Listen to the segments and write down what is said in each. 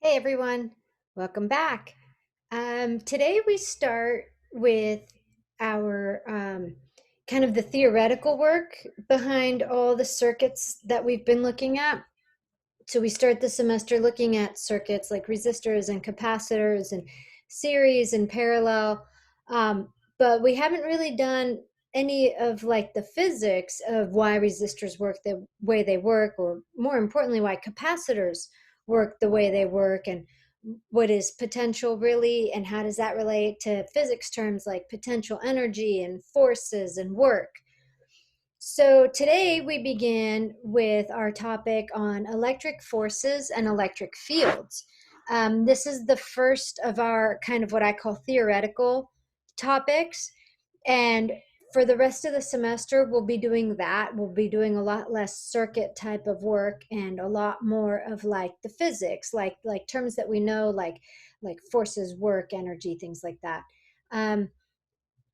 Hey everyone, welcome back. Today we start with our kind of the theoretical work behind all the circuits that we've been looking at. So we start the semester looking at circuits like resistors and capacitors and series and parallel, but we haven't really done any of like the physics of why resistors work the way they work, or more importantly, why capacitors work the way they work, and what is potential really, and how does that relate to physics terms like potential energy and forces and work. So today we begin with our topic on electric forces and electric fields. This is the first of our kind of what I call theoretical topics. And for the rest of the semester, we'll be doing that. We'll be doing a lot less circuit type of work and a lot more of like the physics, like terms that we know, like forces, work, energy, things like that. Um,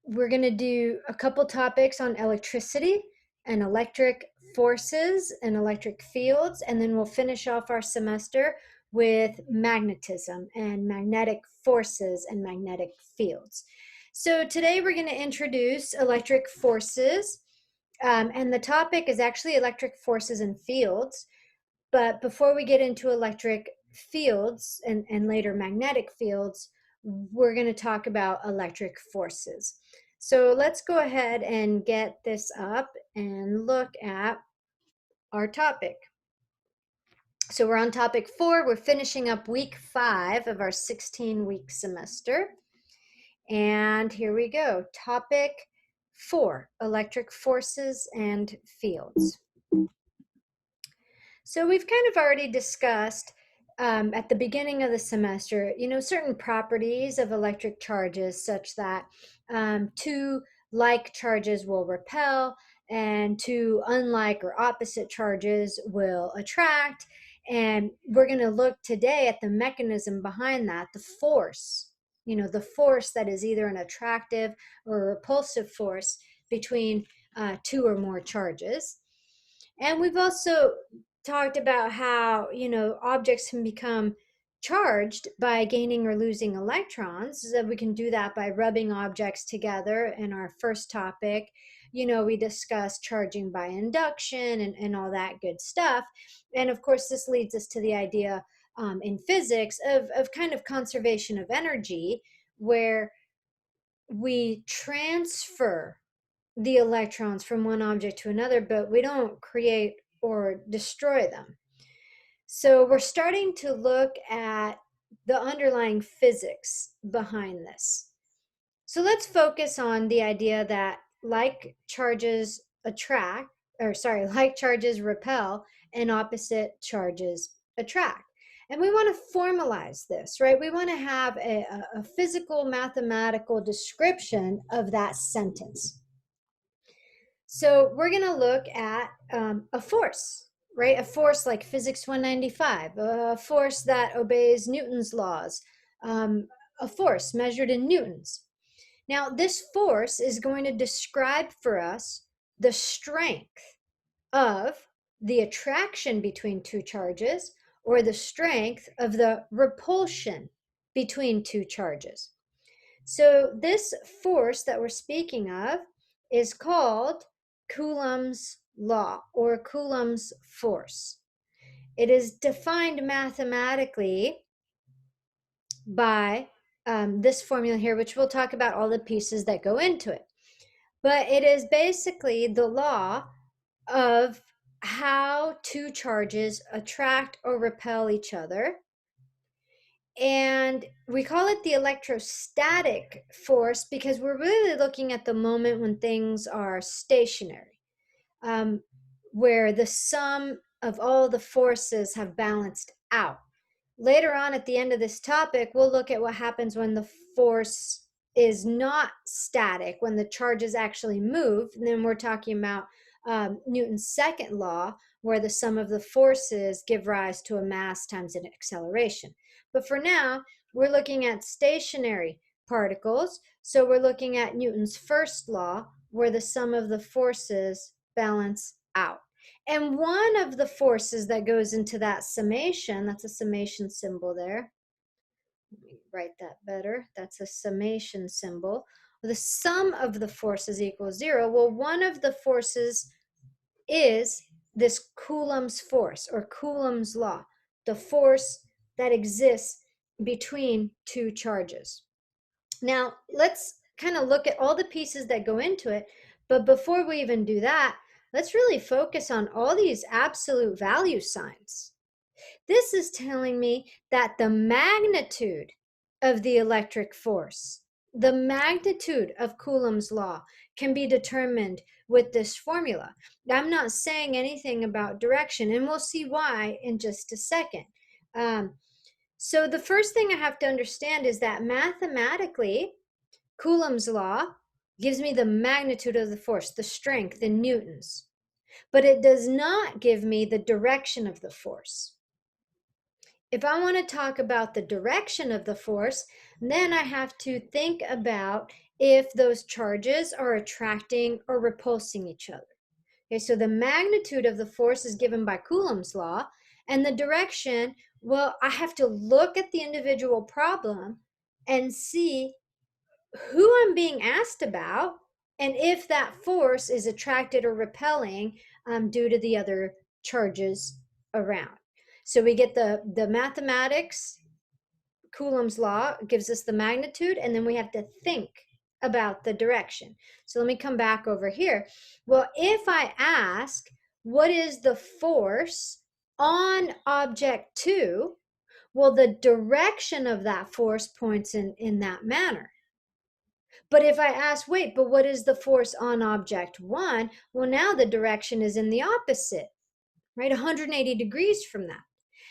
we're going to do a couple topics on electricity and electric forces and electric fields, and then we'll finish off our semester with magnetism and magnetic forces and magnetic fields. So today we're going to introduce electric forces, and the topic is actually electric forces and fields. But before we get into electric fields and later magnetic fields, we're going to talk about electric forces. So let's go ahead and get this up and look at our topic. So we're on topic 4. We're finishing up week 5 of our 16-week semester. And here we go. Topic 4, electric forces and fields. So we've kind of already discussed at the beginning of the semester, certain properties of electric charges such that two like charges will repel and two unlike or opposite charges will attract. And we're going to look today at the mechanism behind that, the force, the force that is either an attractive or a repulsive force between two or more charges. And we've also talked about how, objects can become charged by gaining or losing electrons. So we can do that by rubbing objects together. In our first topic, we discussed charging by induction and all that good stuff. And of course, this leads us to the idea in physics of kind of conservation of energy, where we transfer the electrons from one object to another, but we don't create or destroy them. So we're starting to look at the underlying physics behind this. So let's focus on the idea that like charges attract, like charges repel and opposite charges attract. And we want to formalize this, right? We want to have a physical mathematical description of that sentence. So we're going to look at a force, right? A force like Physics 195, a force that obeys Newton's laws, a force measured in newtons. Now, this force is going to describe for us the strength of the attraction between two charges, or the strength of the repulsion between two charges. So this force that we're speaking of is called Coulomb's law, or Coulomb's force. It is defined mathematically by this formula here, which we'll talk about all the pieces that go into it. But it is basically the law of how two charges attract or repel each other. And we call it the electrostatic force because we're really looking at the moment when things are stationary, where the sum of all the forces have balanced out. Later on at the end of this topic, we'll look at what happens when the force is not static, when the charges actually move. And then we're talking about Newton's second law, where the sum of the forces give rise to a mass times an acceleration. But for now, we're looking at stationary particles. So we're looking at Newton's first law, where the sum of the forces balance out. And one of the forces that goes into that summation, that's a summation symbol there. Let me write that better. That's a summation symbol. The sum of the forces equals 0. Well, one of the forces is this Coulomb's force or Coulomb's law, the force that exists between two charges. Now, let's kind of look at all the pieces that go into it. But before we even do that, let's really focus on all these absolute value signs. This is telling me that the magnitude of the electric force, the magnitude of Coulomb's law, can be determined with this formula. I'm not saying anything about direction, and we'll see why in just a second. So the first thing I have to understand is that mathematically, Coulomb's law gives me the magnitude of the force, the strength in newtons, but it does not give me the direction of the force. If I want to talk about the direction of the force, then I have to think about if those charges are attracting or repulsing each other. Okay, so the magnitude of the force is given by Coulomb's law, and the direction, well, I have to look at the individual problem and see who I'm being asked about and if that force is attracted or repelling due to the other charges around. So we get the mathematics, Coulomb's law gives us the magnitude, and then we have to think about the direction. So let me come back over here. Well, if I ask, what is the force on object 2? Well, the direction of that force points in that manner. But if I ask, wait, but what is the force on object 1? Well, now the direction is in the opposite, right? 180 degrees from that.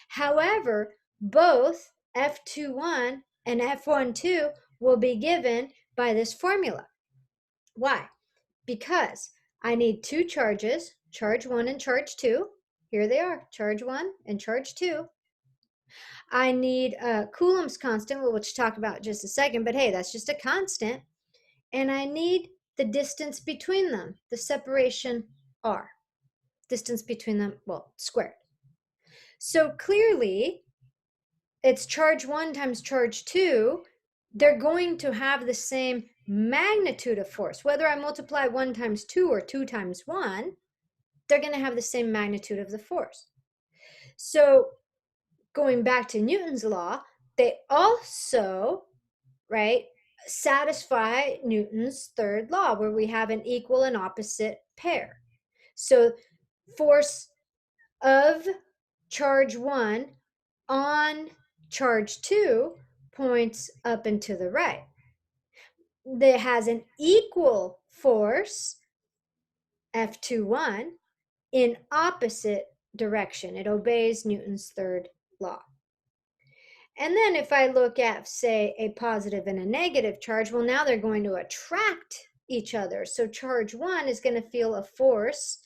However, both F21 and F12 will be given by this formula. Why? Because I need two charges, charge 1 and charge 2. Here they are, charge 1 and charge 2. I need Coulomb's constant, which we'll talk about in just a second, but hey, that's just a constant. And I need the distance between them, the separation r. Distance between them, well, squared. So clearly, it's charge 1 times charge 2. They're going to have the same magnitude of force. Whether I multiply 1 times 2 or 2 times 1, they're going to have the same magnitude of the force. So going back to Newton's law, they also, right, satisfy Newton's third law, where we have an equal and opposite pair. So force of charge 1 on charge 2 points up and to the right. That has an equal force, F21, in opposite direction. It obeys Newton's third law. And then if I look at, say, a positive and a negative charge, well, now they're going to attract each other. So charge 1 is going to feel a force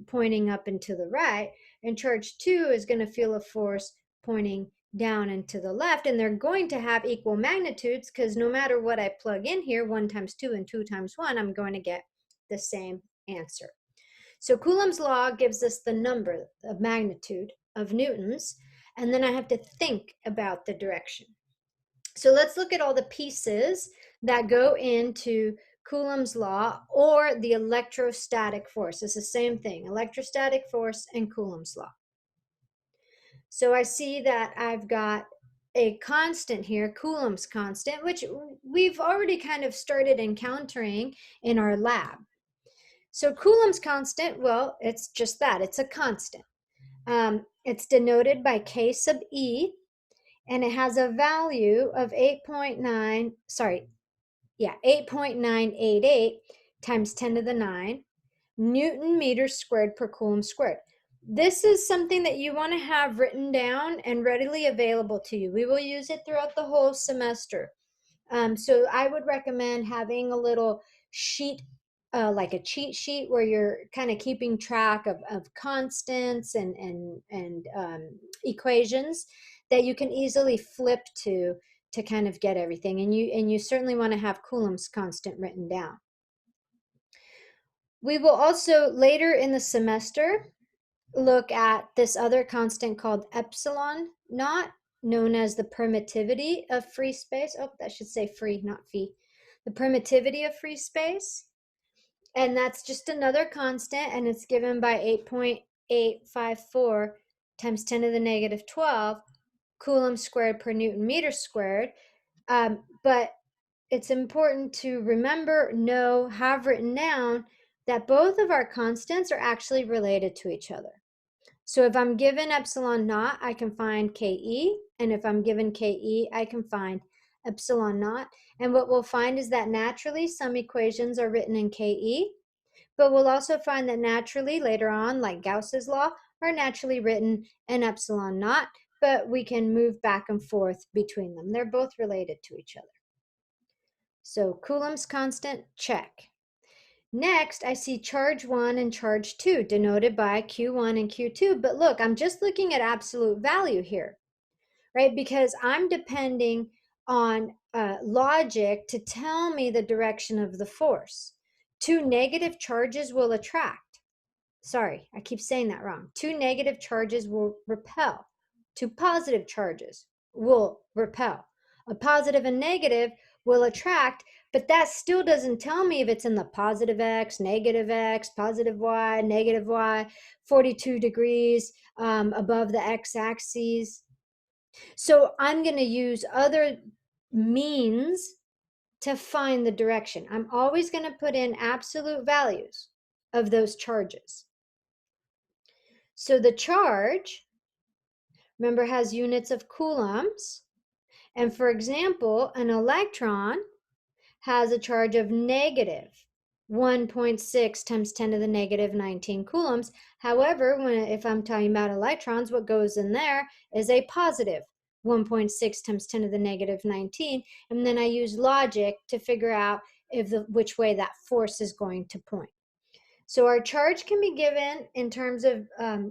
pointing up and to the right, and charge 2 is going to feel a force pointing down and to the left, and they're going to have equal magnitudes because no matter what I plug in here, 1 times 2 and 2 times 1, I'm going to get the same answer. So Coulomb's law gives us the number of magnitude of newtons, and then I have to think about the direction. So let's look at all the pieces that go into Coulomb's law or the electrostatic force. It's the same thing, electrostatic force and Coulomb's law. So I see that I've got a constant here, Coulomb's constant, which we've already kind of started encountering in our lab. So Coulomb's constant, well, it's just that, it's a constant. It's denoted by K sub E, and it has a value of 8.988 times 10 to the 9 Newton meters squared per Coulomb squared. This is something that you want to have written down and readily available to you. We will use it throughout the whole semester. So I would recommend having a little sheet, like a cheat sheet, where you're kind of keeping track of constants and equations that you can easily flip to kind of get everything. And you certainly want to have Coulomb's constant written down. We will also later in the semester look at this other constant called epsilon naught, known as the permittivity of free space. Oh, that should say free, not phi. The permittivity of free space. And that's just another constant, and it's given by 8.854 times 10 to the negative 12 coulombs squared per Newton meter squared. But it's important to remember, know, have written down that both of our constants are actually related to each other. So if I'm given epsilon naught, I can find Ke, and if I'm given Ke, I can find epsilon naught. And what we'll find is that naturally some equations are written in Ke, but we'll also find that naturally later on, like Gauss's law, are naturally written in epsilon naught, but we can move back and forth between them. They're both related to each other. So Coulomb's constant, check. Next, I see charge 1 and charge 2 denoted by Q1 and Q2. But look, I'm just looking at absolute value here, right? Because I'm depending on logic to tell me the direction of the force. Two negative charges will attract. Sorry, I keep saying that wrong. Two negative charges will repel. Two positive charges will repel. A positive and negative will attract, but that still doesn't tell me if it's in the positive x, positive y, negative y, 42 degrees above the x-axis. So I'm going to use other means to find the direction. I'm always going to put in absolute values of those charges. So the charge, remember, has units of coulombs. And for example, an electron has a charge of negative 1.6 times 10 to the negative 19 coulombs. However, if I'm talking about electrons, what goes in there is a positive 1.6 times 10 to the negative 19. And then I use logic to figure out which way that force is going to point. So our charge can be given in terms of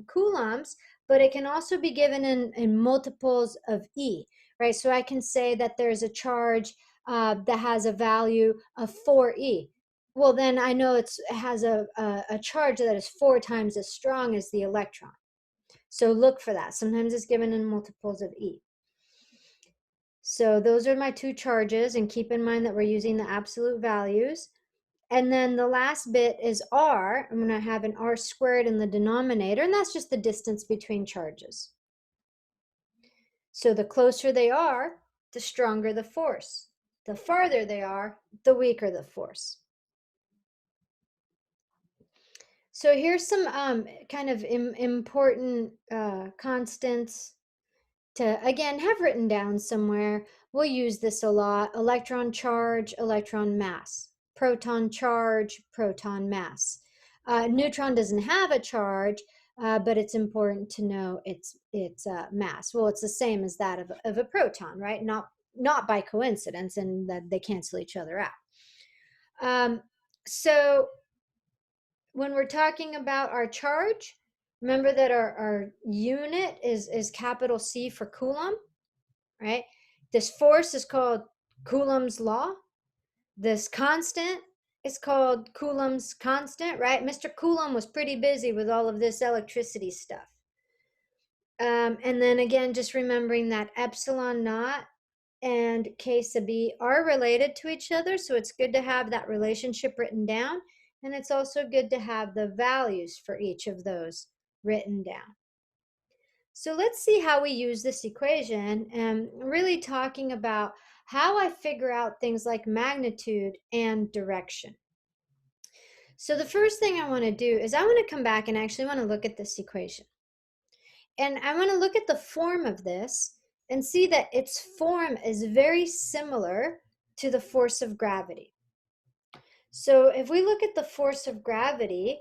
coulombs, but it can also be given in multiples of E, right? So I can say that there's a charge that has a value of 4E. Well, then I know it has a charge that is 4 times as strong as the electron. So look for that. Sometimes it's given in multiples of E. So those are my two charges, and keep in mind that we're using the absolute values. And then the last bit is r. I'm going to have an r squared in the denominator, and that's just the distance between charges. So the closer they are, the stronger the force. The farther they are, the weaker the force. So here's some kind of important constants to, again, have written down somewhere. We'll use this a lot. Electron charge, electron mass. Proton charge, proton mass. Neutron doesn't have a charge, but it's important to know its mass. Well, it's the same as that of a proton, right? Not by coincidence, and that they cancel each other out. So when we're talking about our charge, remember that our unit is capital C for Coulomb, right? This force is called Coulomb's law. This constant is called Coulomb's constant, right? Mr. Coulomb was pretty busy with all of this electricity stuff. And then again, just remembering that epsilon naught and K sub E are related to each other, so it's good to have that relationship written down, and it's also good to have the values for each of those written down. So let's see how we use this equation, and really talking about how I figure out things like magnitude and direction. So the first thing I want to do is I want to come back and actually want to look at this equation. And I want to look at the form of this and see that its form is very similar to the force of gravity. So if we look at the force of gravity,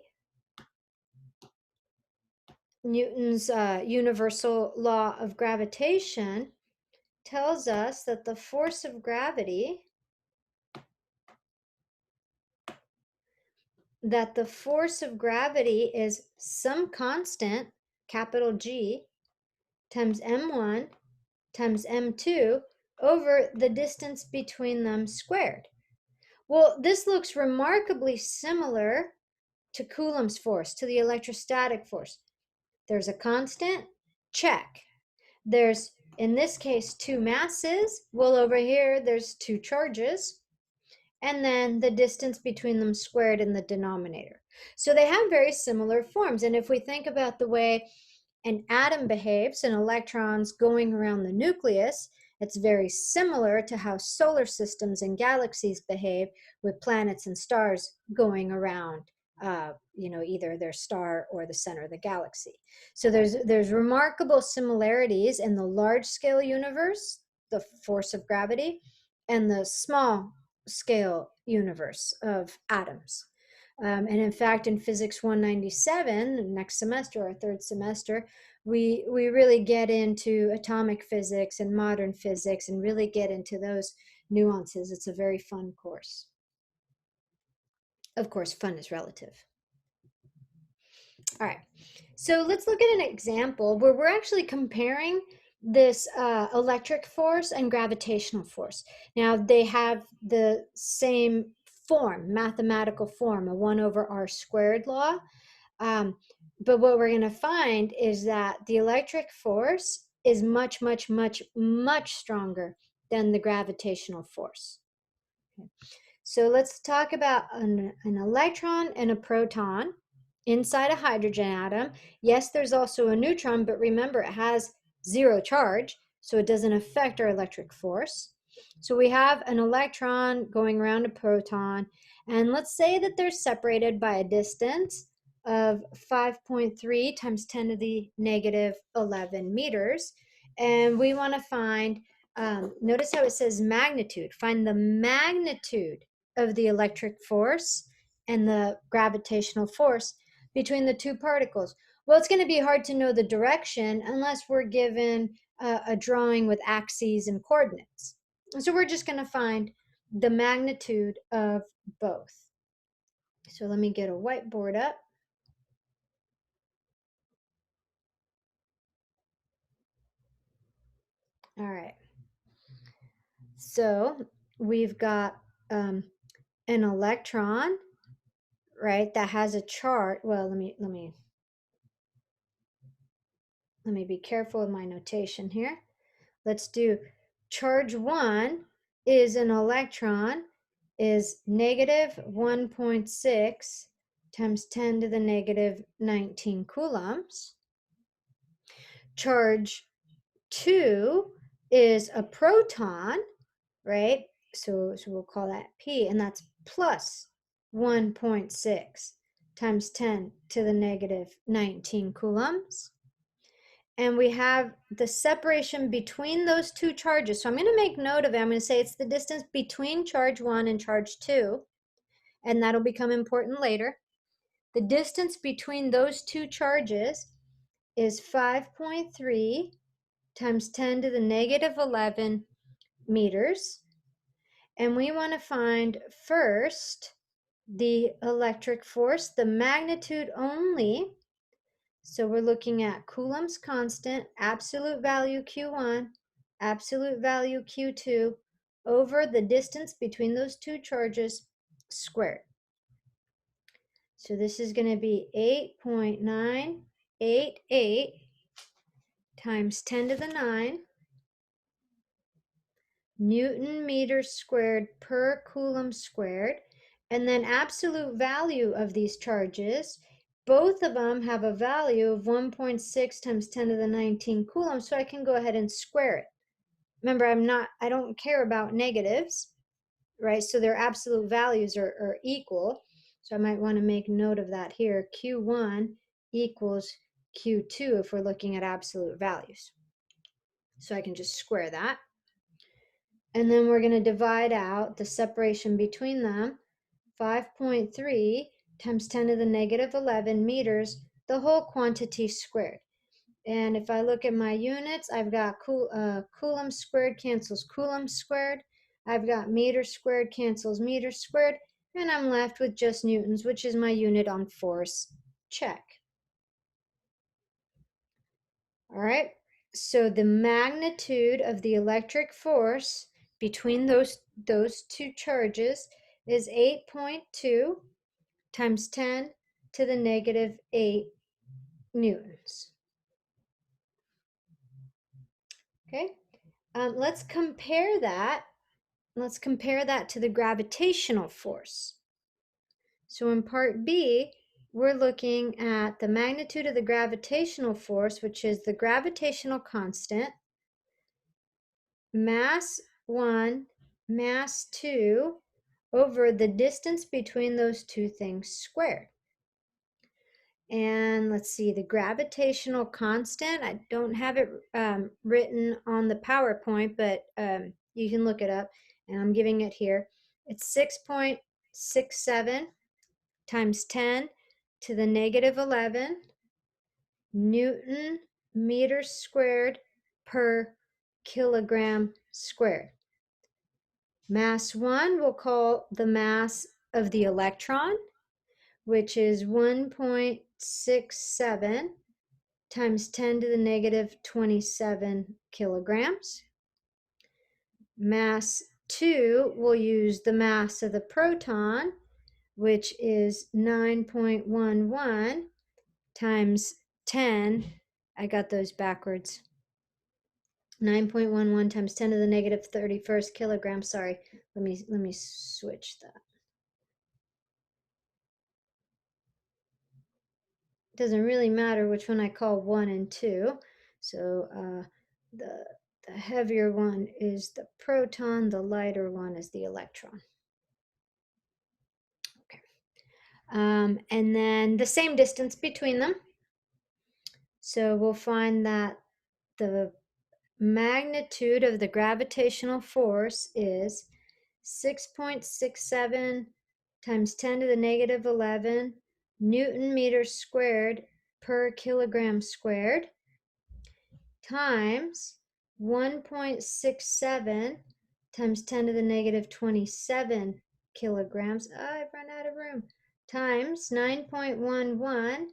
Newton's universal law of gravitation tells us that the force of gravity is some constant, capital G, times m1 times m2 over the distance between them squared. Well, this looks remarkably similar to Coulomb's force, to the electrostatic force. There's a constant, check. There's, in this case, two masses. Well, over here, there's two charges. And then the distance between them squared in the denominator. So they have very similar forms. And if we think about the way an atom behaves and electrons going around the nucleus, it's very similar to how solar systems and galaxies behave with planets and stars going around either their star or the center of the galaxy. So there's remarkable similarities in the large scale universe, the force of gravity, and the small scale universe of atoms. And in fact, in Physics 197, next semester, our third semester, we really get into atomic physics and modern physics and really get into those nuances. It's a very fun course. Of course, fun is relative. All right, so let's look at an example where we're actually comparing this electric force and gravitational force. Now, they have the same form, mathematical form, a 1 over r squared law. But what we're going to find is that the electric force is much, much, much, much stronger than the gravitational force. Okay. So let's talk about an electron and a proton inside a hydrogen atom. Yes, there's also a neutron, but remember, it has zero charge, so it doesn't affect our electric force. So we have an electron going around a proton, and let's say that they're separated by a distance of 5.3 times 10 to the negative 11 meters. And we want to find, notice how it says magnitude. Find the magnitude of the electric force and the gravitational force between the two particles. Well, it's going to be hard to know the direction unless we're given a drawing with axes and coordinates. So we're just going to find the magnitude of both. So let me get a whiteboard up. All right. So we've got an electron, right, that has a charge. Well, let me be careful with my notation here. Let's do charge 1 is an electron is negative 1.6 times 10 to the negative 19 coulombs. Charge 2 is a proton, right? So we'll call that P, and that's plus 1.6 times 10 to the negative 19 coulombs. And we have the separation between those two charges. So I'm going to make note of it. I'm going to say it's the distance between charge 1 and charge 2, and that'll become important later. The distance between those two charges is 5.3 times 10 to the negative 11 meters. And we want to find first the electric force, the magnitude only. So we're looking at Coulomb's constant, absolute value Q1, absolute value Q2, over the distance between those two charges squared. So this is going to be 8.988 times 10 to the 9 Newton meters squared per Coulomb squared. And then absolute value of these charges, both of them have a value of 1.6 times 10 to the 19 coulombs, so I can go ahead and square it. Remember, I don't care about negatives, right? So their absolute values are equal. So I might want to make note of that here. Q1 equals Q2 if we're looking at absolute values. So I can just square that. And then we're going to divide out the separation between them, 5.3 times 10 to the negative 11 meters, the whole quantity squared. And if I look at my units, I've got Coulomb squared cancels Coulomb squared. I've got meter squared cancels meter squared. And I'm left with just newtons, which is my unit on force. Check. All right. So the magnitude of the electric force between those two charges is 8.2 times 10 to the negative 8 newtons. Okay, let's compare that. Let's compare that to the gravitational force. So in part B, we're looking at the magnitude of the gravitational force, which is the gravitational constant, mass 1, mass 2, over the distance between those two things squared. And let's see, the gravitational constant, I don't have it written on the PowerPoint, but you can look it up, and I'm giving it here. It's 6.67 times 10 to the negative 11 Newton meters squared per kilogram squared. Mass 1 we'll call the mass of the electron, which is 1.67 times 10 to the negative 27 kilograms. Mass 2 we'll use the mass of the proton, which is 9.11 times 10, I got those backwards, 9.11 times 10 to the negative 31st kilograms. Sorry, let me switch that. It doesn't really matter which one I call 1 and 2. So the heavier one is the proton, the lighter one is the electron. Okay. And then the same distance between them. So we'll find that the magnitude of the gravitational force is 6.67 times 10 to the negative 11 Newton meters squared per kilogram squared times 1.67 times 10 to the negative 27 kilograms. I've run out of room. Times 9.11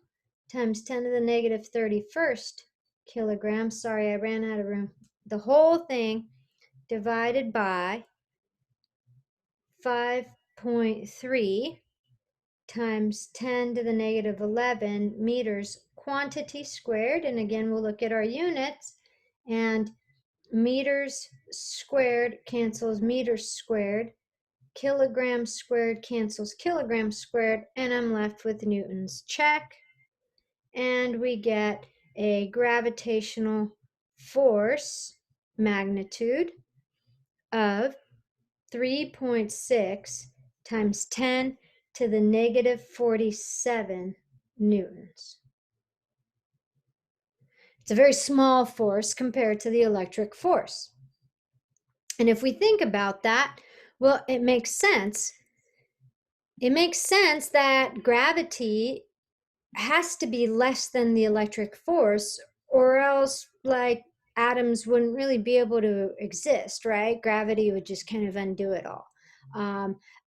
times 10 to the negative 31st kilograms. Sorry, I ran out of room. The whole thing divided by 5.3 times 10 to the negative 11 meters quantity squared. And again, we'll look at our units, and meters squared cancels meters squared, kilograms squared cancels kilograms squared, and I'm left with newtons. Check. And we get a gravitational force magnitude of 3.6 times 10 to the negative 47 newtons. It's a very small force compared to the electric force. And if we think about that, well, it makes sense. It makes sense that gravity has to be less than the electric force, or else like atoms wouldn't really be able to exist, right? Gravity would just kind of undo it all.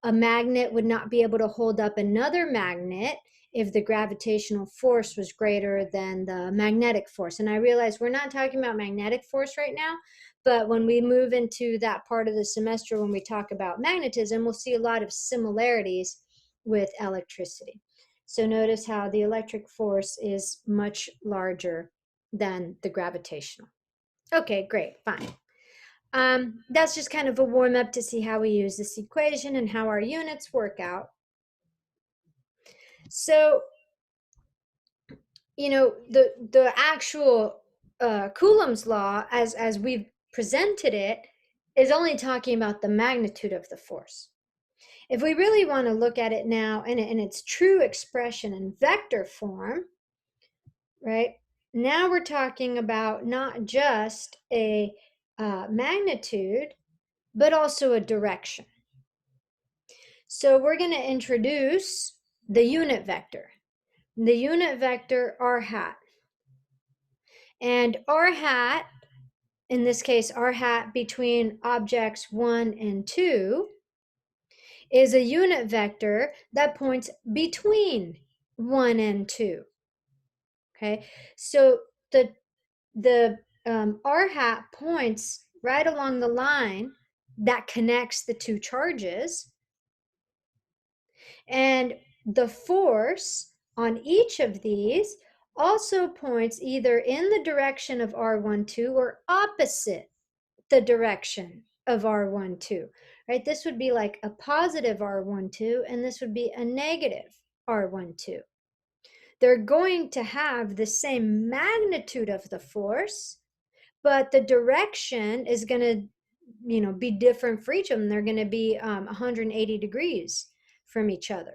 A magnet would not be able to hold up another magnet if the gravitational force was greater than the magnetic force. And I realize we're not talking about magnetic force right now, but when we move into that part of the semester, when we talk about magnetism, we'll see a lot of similarities with electricity. So notice how the electric force is much larger than the gravitational. Okay, great, fine. That's just kind of a warm up to see how we use this equation and how our units work out. So, you know, the actual Coulomb's law, as we've presented it, is only talking about the magnitude of the force. If we really want to look at it now in its true expression in vector form, right? Now we're talking about not just a magnitude, but also a direction. So we're going to introduce the unit vector. The unit vector r hat. And r hat, in this case, r hat between objects 1 and 2, is a unit vector that points between 1 and 2. Okay, so the r hat points right along the line that connects the two charges, and the force on each of these also points either in the direction of R12 or opposite the direction of R12, right? This would be like a positive R12, and this would be a negative R12. They're going to have the same magnitude of the force, but the direction is going to, be different for each of them. They're going to be 180 degrees from each other.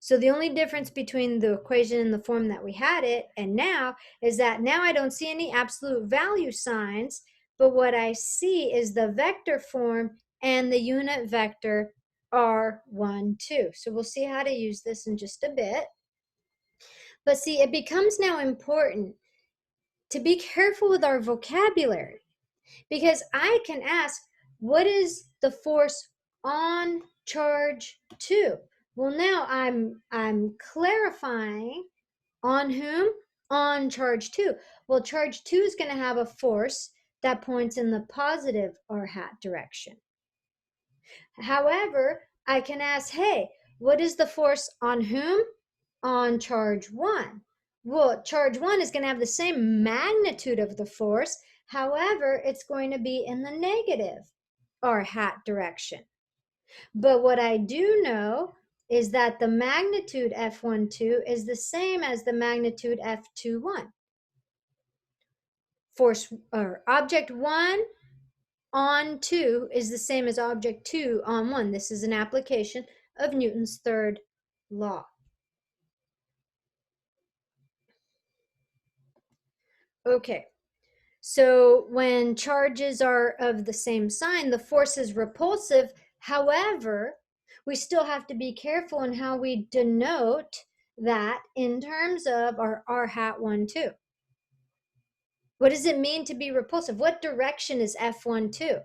So the only difference between the equation in the form that we had it and now is that now I don't see any absolute value signs, but what I see is the vector form and the unit vector R12. So we'll see how to use this in just a bit. But see, it becomes now important to be careful with our vocabulary, because I can ask, what is the force on charge 2? Well, now I'm clarifying on whom? On charge 2. Well, charge 2 is going to have a force that points in the positive r hat direction. However, I can ask, hey, what is the force on whom? On charge 1. Well, charge 1 is going to have the same magnitude of the force. However, it's going to be in the negative r hat direction. But what I do know is that the magnitude F12 is the same as the magnitude F21. Force or object 1 on 2 is the same as object 2 on 1. This is an application of Newton's third law. Okay, so when charges are of the same sign, the force is repulsive. However, we still have to be careful in how we denote that in terms of our r hat 1, 2. What does it mean to be repulsive? What direction is F12?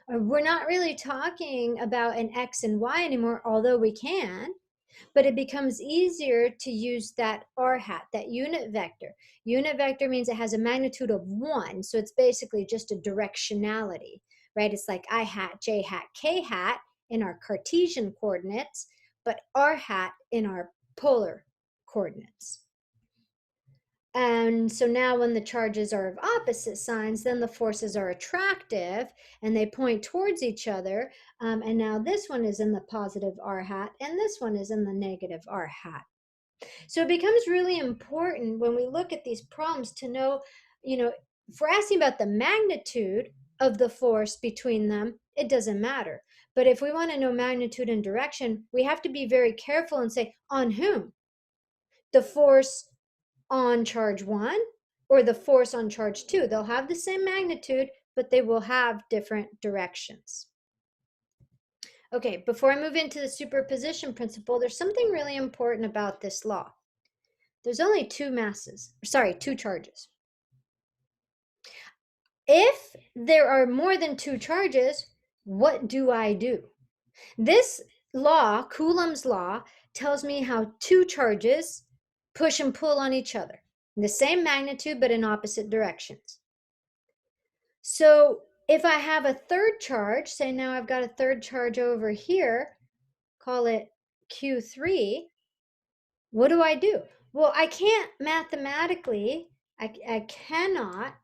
We're not really talking about an X and Y anymore, although we can, but it becomes easier to use that r hat, that unit vector. Unit vector means it has a magnitude of 1, so it's basically just a directionality, right? It's like I hat, j hat, k hat in our Cartesian coordinates, but r hat in our polar coordinates. And so now when the charges are of opposite signs, then the forces are attractive and they point towards each other. And now this one is in the positive r hat and this one is in the negative r hat. So it becomes really important when we look at these problems to know, if we're asking about the magnitude of the force between them, it doesn't matter. But if we want to know magnitude and direction, we have to be very careful and say, on whom? The force on charge 1 or the force on charge 2. They'll have the same magnitude, but they will have different directions. Okay, before I move into the superposition principle, there's something really important about this law. There's only two charges. If there are more than two charges, what do I do? This law, Coulomb's law, tells me how two charges push and pull on each other. The same magnitude, but in opposite directions. So if I have a third charge, say now I've got a third charge over here, call it Q3, what do? Well, I can't mathematically, I cannot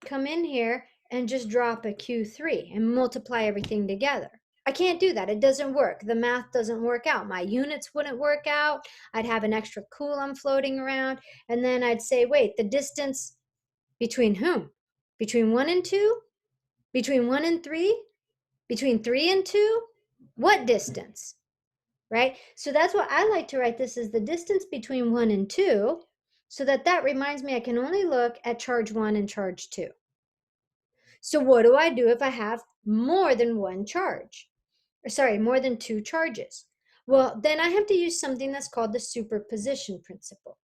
come in here and just drop a Q3 and multiply everything together. I can't do that. It doesn't work. The math doesn't work out. My units wouldn't work out. I'd have an extra Coulomb floating around. And then I'd say, wait, the distance between whom? Between 1 and 2? Between 1 and 3? Between 3 and 2? What distance? Right? So that's why I like to write this as the distance between 1 and 2, so that reminds me I can only look at charge 1 and charge 2. So what do I do if I have more than one charge? More than two charges. Well, then I have to use something that's called the superposition principle.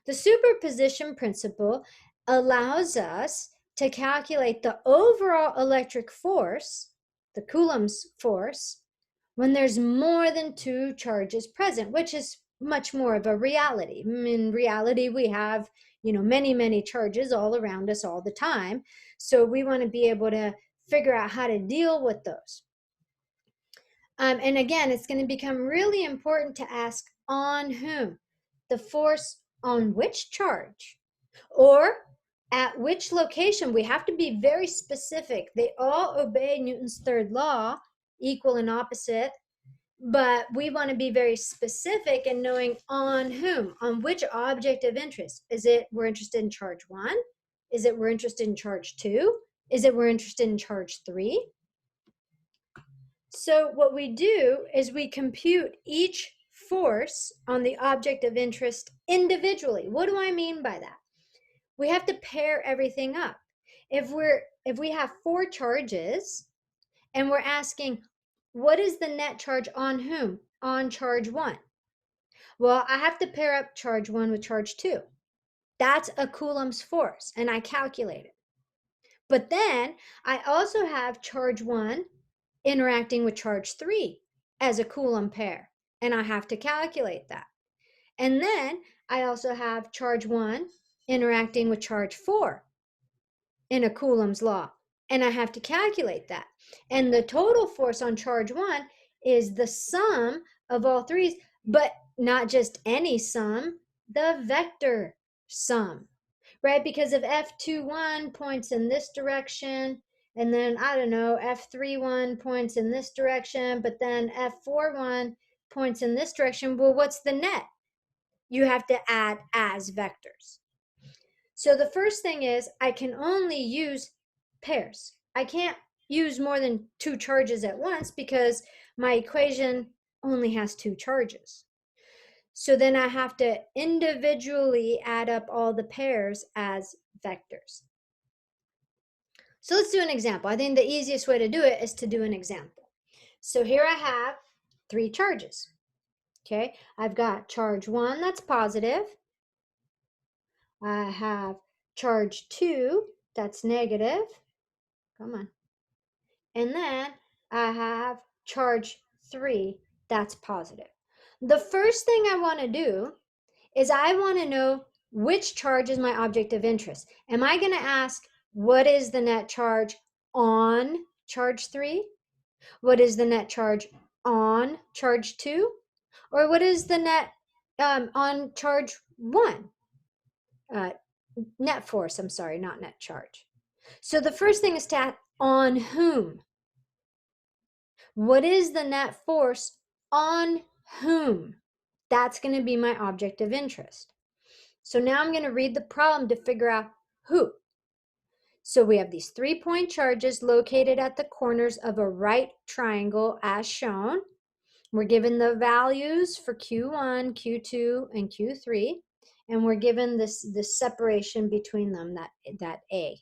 The superposition principle allows us to calculate the overall electric force, the Coulomb's force, when there's more than two charges present, which is much more of a reality. In reality, we have, many, many charges all around us all the time. So we want to be able to figure out how to deal with those. And again, it's going to become really important to ask on whom? The force on which charge? Or at which location? We have to be very specific. They all obey Newton's third law, equal and opposite, but we want to be very specific in knowing on whom, on which object of interest. Is it we're interested in charge 1? Is it we're interested in charge 2? Is it we're interested in charge 3? So what we do is we compute each force on the object of interest individually. What do I mean by that? We have to pair everything up. If we have 4 charges and we're asking what is the net charge on whom? On charge 1. Well, I have to pair up charge 1 with charge 2. That's a Coulomb's force, and I calculate it. But then I also have charge 1 interacting with charge 3 as a Coulomb pair, and I have to calculate that. And then I also have charge 1 interacting with charge 4 in a Coulomb's law, and I have to calculate that. And the total force on charge 1 is the sum of all threes, but not just any sum, the vector sum, right? Because if F21 points in this direction, and then, I don't know, F31 points in this direction, but then F41 points in this direction, well, what's the net? You have to add as vectors. So the first thing is I can only use pairs. I can't use more than 2 charges at once because my equation only has 2 charges. So then I have to individually add up all the pairs as vectors. So let's do an example. I think the easiest way to do it is to do an example. So here I have 3 charges. Okay, I've got charge 1 that's positive. I have charge 2 that's negative. Come on. And then I have charge 3 that's positive. The first thing I want to do is I want to know which charge is my object of interest. Am I going to ask what is the net charge on charge 3? What is the net charge on charge 2? Or what is the net on charge 1? Net force, I'm sorry, not net charge. So the first thing is to ask on whom. What is the net force on whom? That's going to be my object of interest. So now I'm going to read the problem to figure out who. So we have these 3-point charges located at the corners of a right triangle as shown. We're given the values for Q1, Q2, and Q3, and we're given this separation between them, that A.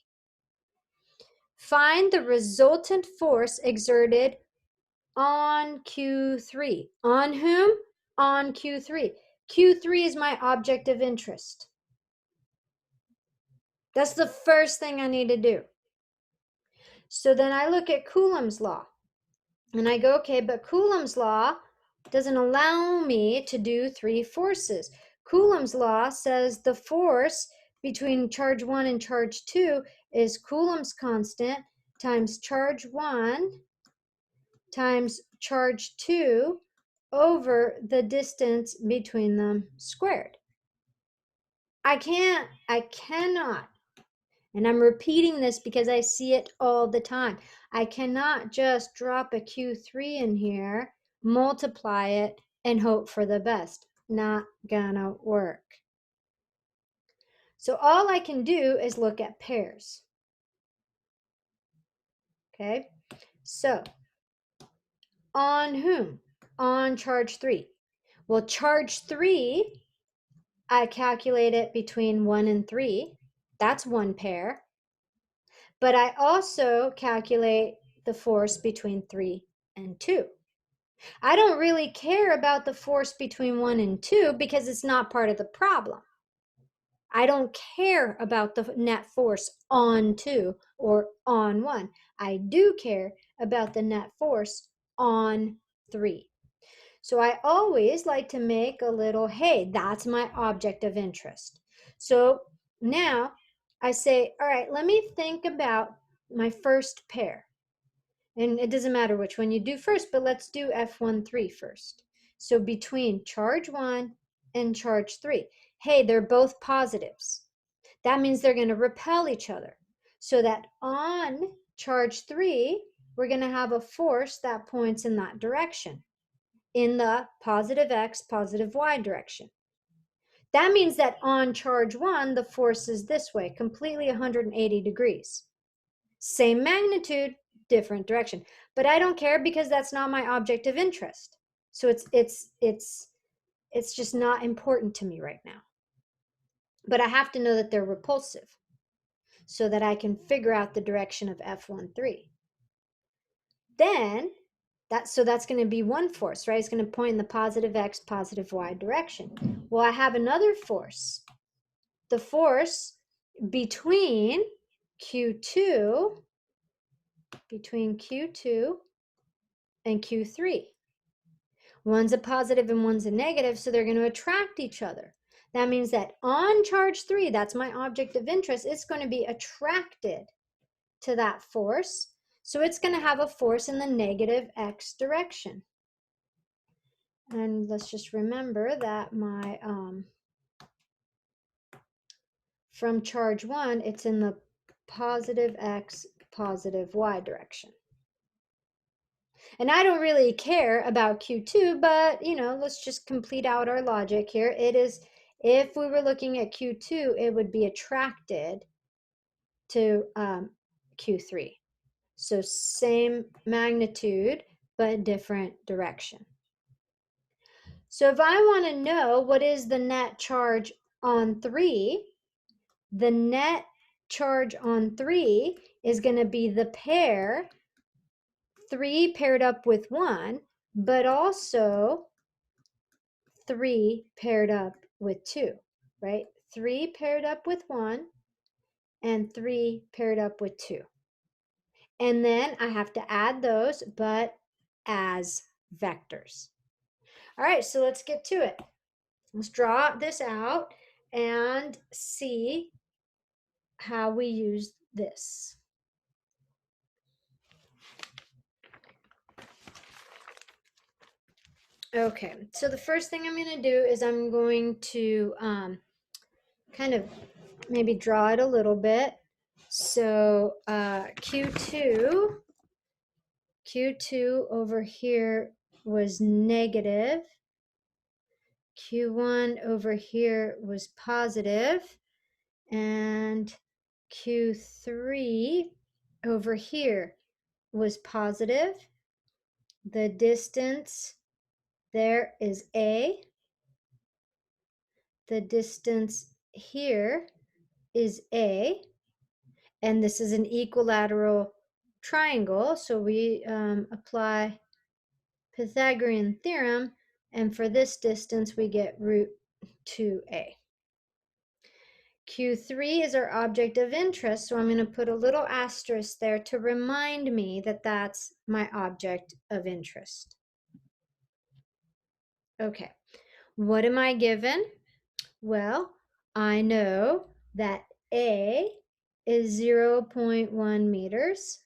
Find the resultant force exerted on Q3. On whom? On Q3. Q3 is my object of interest. That's the first thing I need to do. So then I look at Coulomb's law and I go, okay, but Coulomb's law doesn't allow me to do 3 forces. Coulomb's law says the force between charge 1 and charge 2 is Coulomb's constant times charge 1 times charge 2 over the distance between them squared. I cannot, and I'm repeating this because I see it all the time. I cannot just drop a Q3 in here, multiply it, and hope for the best. Not gonna work. So all I can do is look at pairs. Okay, so on whom? On charge 3. Well, charge 3, I calculate it between 1 and 3. That's one pair. But I also calculate the force between 3 and 2. I don't really care about the force between 1 and 2 because it's not part of the problem. I don't care about the net force on 2 or on 1. I do care about the net force on 3. So I always like to make a little, hey, that's my object of interest. So now I say, all right, let me think about my first pair. And it doesn't matter which one you do first, but let's do F13 first. So between charge 1 and charge 3, hey, they're both positives. That means they're going to repel each other. So that on charge 3, we're going to have a force that points in that direction, in the positive x, positive y direction. That means that on charge 1, the force is this way, completely 180 degrees. Same magnitude, different direction. But I don't care because that's not my object of interest. So it's just not important to me right now. But I have to know that they're repulsive so that I can figure out the direction of F13. Then that's going to be one force, right? It's going to point in the positive x, positive y direction. Well, I have another force. The force between Q2 and Q3. One's a positive and one's a negative, so they're going to attract each other. That means that on charge 3, that's my object of interest, it's going to be attracted to that force. So it's going to have a force in the negative x direction. And let's just remember that my from charge 1, it's in the positive x, positive y direction. And I don't really care about Q2, but, let's just complete out our logic here. It is, if we were looking at Q2, it would be attracted to Q3. So same magnitude, but different direction. So if I want to know what is the net charge on 3, the net charge on 3 is going to be the pair 3 paired up with 1, but also 3 paired up with 2, right? 3 paired up with 1 and 3 paired up with 2. And then I have to add those, but as vectors. All right, so let's get to it. Let's draw this out and see how we use this. Okay, so the first thing I'm going to do is I'm going to kind of maybe draw it a little bit. So Q2 over here was negative. Q1 over here was positive, and Q3 over here was positive. The distance there is A. The distance here is A. And this is an equilateral triangle, so we apply Pythagorean theorem, and for this distance we get root 2a. Q3 is our object of interest, so I'm going to put a little asterisk there to remind me that that's my object of interest. Okay, what am I given? Well, I know that A is 0.1 meters.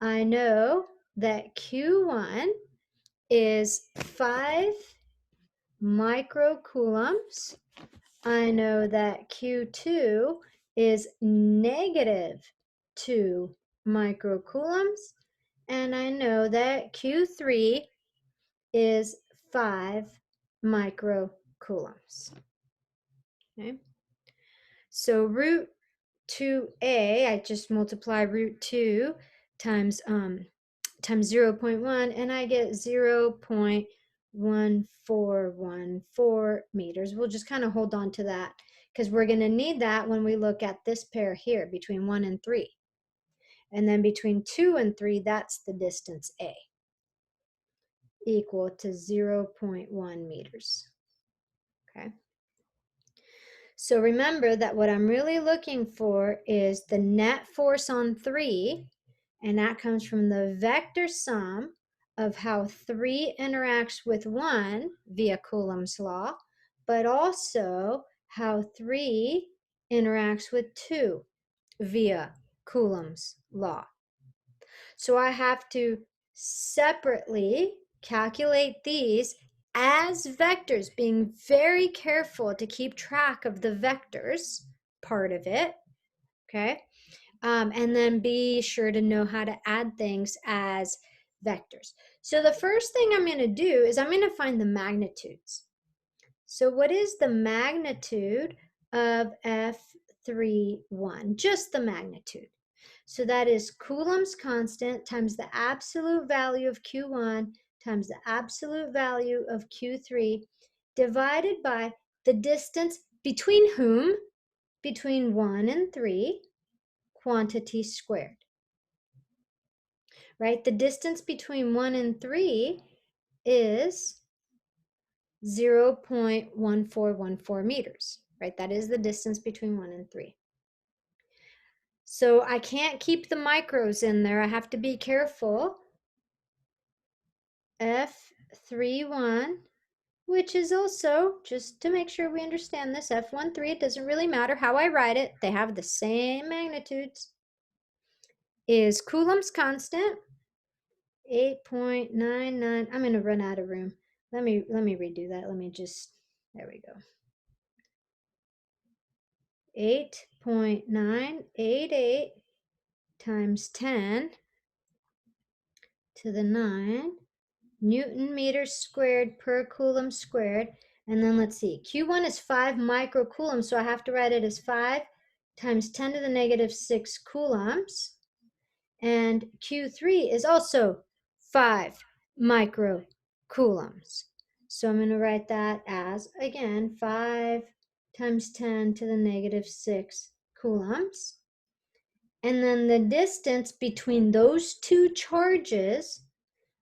I know that Q1 is 5 microcoulombs. I know that Q2 is negative 2 microcoulombs. And I know that Q3 is 5 microcoulombs. Okay. So root 2a, I just multiply root 2 times 0.1, and I get 0.1414 meters. We'll just kind of hold on to that because we're going to need that when we look at this pair here between 1 and 3. And then between 2 and 3, that's the distance A, equal to 0.1 meters. Okay. So remember that what I'm really looking for is the net force on 3, and that comes from the vector sum of how 3 interacts with 1 via Coulomb's law, but also how 3 interacts with 2 via Coulomb's law. So I have to separately calculate these as vectors, being very careful to keep track of the vectors part of it, okay? And then be sure to know how to add things as vectors. So the first thing I'm going to do is I'm going to find the magnitudes. So what is the magnitude of F31? Just the magnitude. So that is Coulomb's constant times the absolute value of Q1 times the absolute value of Q3 divided by the distance between whom? Between 1 and 3, quantity squared. Right? The distance between 1 and 3 is 0.1414 meters, right? That is the distance between 1 and 3. So I can't keep the micros in there. I have to be careful. F31, which is also, just to make sure we understand this, F13, it doesn't really matter how I write it. They have the same magnitudes. Is Coulomb's constant, 8.99. I'm going to run out of room. Let me redo that. Let me just, there we go. 8.988 times 10 to the 9 Newton meters squared per Coulomb squared. And then let's see, Q1 is 5 microcoulombs, so I have to write it as 5 times 10 to the negative 6 coulombs. And Q3 is also 5 microcoulombs. So I'm going to write that as, again, 5 times 10 to the negative 6 coulombs. And then the distance between those two charges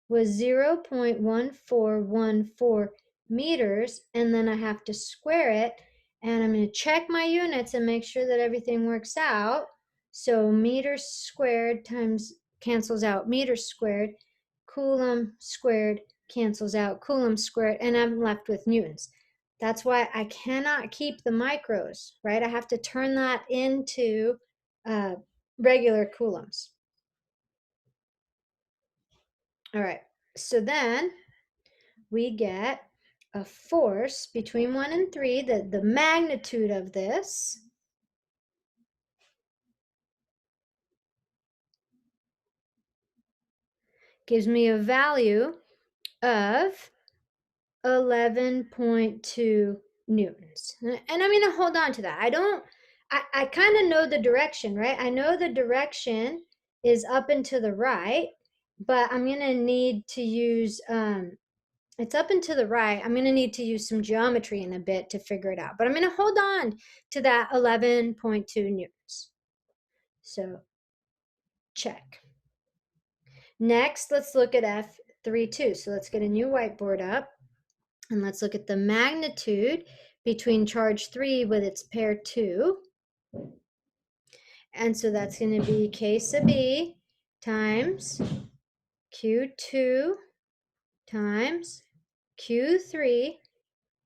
was 0.1414 meters, and then I have to square it, and I'm going to check my units and make sure that everything works out. So meters squared times cancels out meters squared, Coulomb squared cancels out Coulomb squared, and I'm left with newtons. That's why I cannot keep the micros, right? I have to turn that into regular coulombs. All right, so then we get a force between 1 and 3, the magnitude of this gives me a value of 11.2 newtons. And I'm going to hold on to that. I kind of know the direction, right? I know the direction is up and to the right, but I'm going to need to use, it's up and to the right. I'm going to need to use some geometry in a bit to figure it out. But I'm going to hold on to that 11.2 newtons. So check. Next, let's look at F32. So let's get a new whiteboard up. And let's look at the magnitude between charge 3 with its pair 2. And so that's going to be K sub B times Q2 times Q3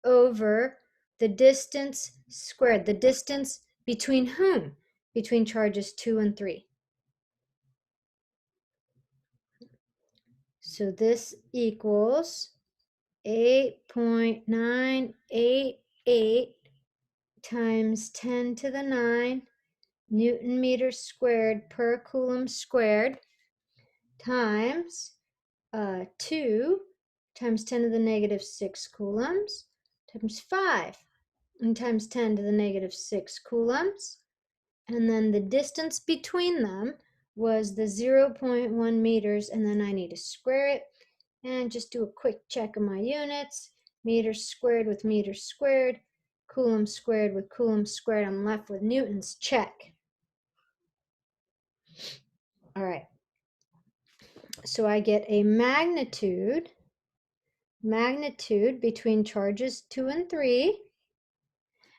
over the distance squared. The distance between whom? Between charges 2 and 3. So this equals 8.988 times 10 to the 9 Newton meters squared per Coulomb squared times 2 times 10 to the negative 6 coulombs times 5 and times 10 to the negative 6 coulombs. And then the distance between them was the 0.1 meters, and then I need to square it and just do a quick check of my units. Meters squared with meters squared, Coulomb squared with Coulomb squared. I'm left with newtons. Check. All right. So I get a magnitude between charges 2 and 3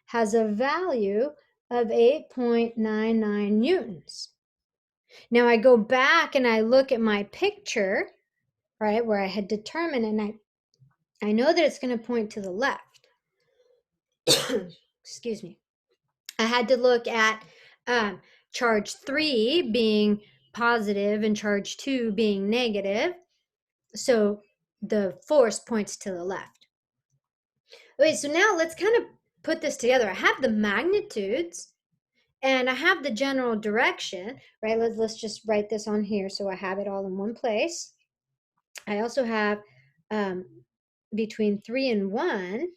has a value of 8.99 newtons. Now I go back and I look at my picture, right, where I had determined, and I know that it's going to point to the left. Excuse me. I had to look at charge 3 being positive and charge 2 being negative. So the force points to the left. Okay, so now let's kind of put this together. I have the magnitudes and I have the general direction, right? Let's just write this on here so I have it all in one place. I also have between 3 and 1,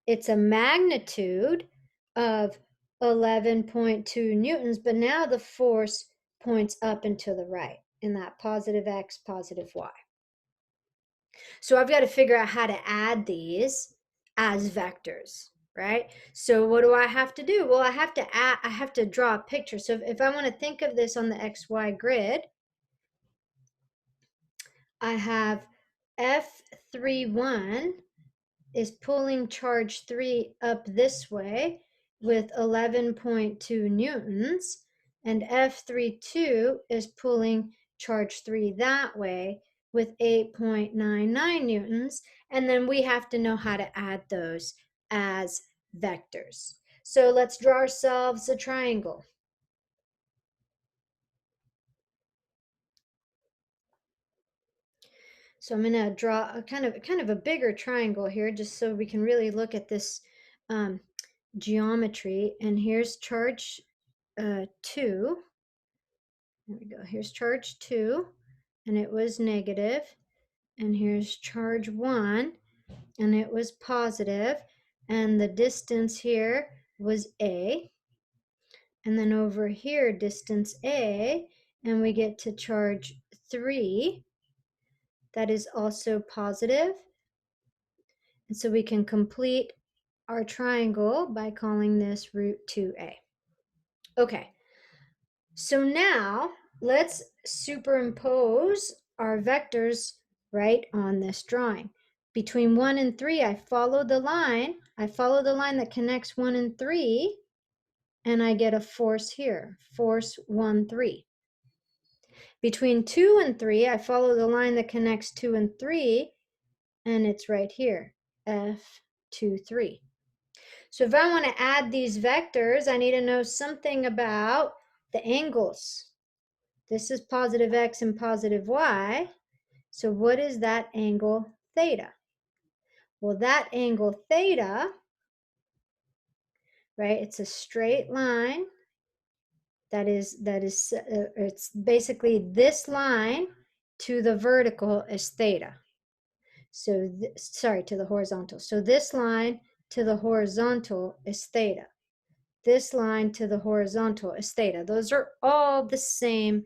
it's a magnitude of 11.2 newtons, but now the force points up and to the right in that positive x, positive y. So I've got to figure out how to add these as vectors, right? So what do I have to do? Well, I have to draw a picture. So if I want to think of this on the XY grid, I have F31 is pulling charge 3 up this way with 11.2 newtons, and F32 is pulling charge 3 that way with 8.99 newtons, and then we have to know how to add those as vectors. So let's draw ourselves a triangle. So I'm going to draw a kind of a bigger triangle here just so we can really look at this geometry. And here's charge 2. There we go. Here's charge 2, and it was negative. And here's charge 1, and it was positive. And the distance here was A. And then over here, distance A, and we get to charge 3. That is also positive. And so we can complete our triangle by calling this root 2A. Okay, so now let's superimpose our vectors right on this drawing. Between 1 and 3, I follow the line. I follow the line that connects 1 and 3, and I get a force here, force 1, 3. Between 2 and 3, I follow the line that connects 2 and 3, and it's right here, F2, 3. So if I want to add these vectors, I need to know something about the angles. This is positive x and positive y. So what is that angle theta? Well, that angle theta, right, it's a straight line. It's basically this line to the vertical is theta. So, to the horizontal. So this line to the horizontal is theta. This line to the horizontal is theta. Those are all the same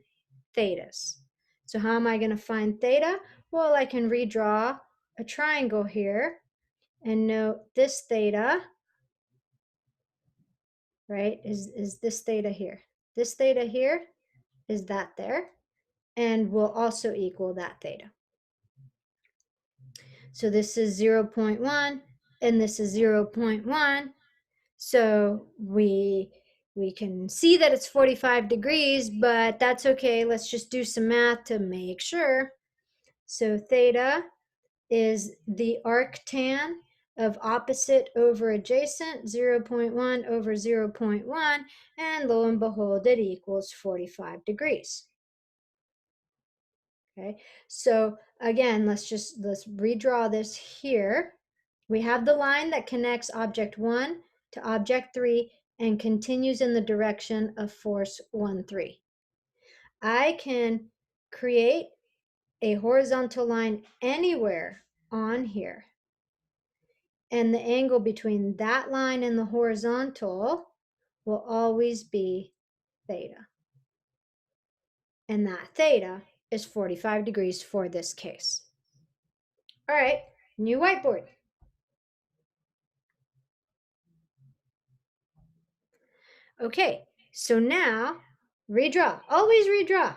thetas. So how am I going to find theta? Well, I can redraw a triangle here and note this theta, right, is this theta here. This theta here is that there, and will also equal that theta. So this is 0.1, and this is 0.1. So we can see that it's 45 degrees, but that's okay. Let's just do some math to make sure. So theta is the arctan of opposite over adjacent, 0.1 over 0.1, and lo and behold, it equals 45 degrees. Okay, so again, let's redraw this here. We have the line that connects object 1 to object 3 and continues in the direction of force 1, 3. I can create a horizontal line anywhere on here, and the angle between that line and the horizontal will always be theta. And that theta is 45 degrees for this case. All right, new whiteboard. Okay, so now redraw. Always redraw.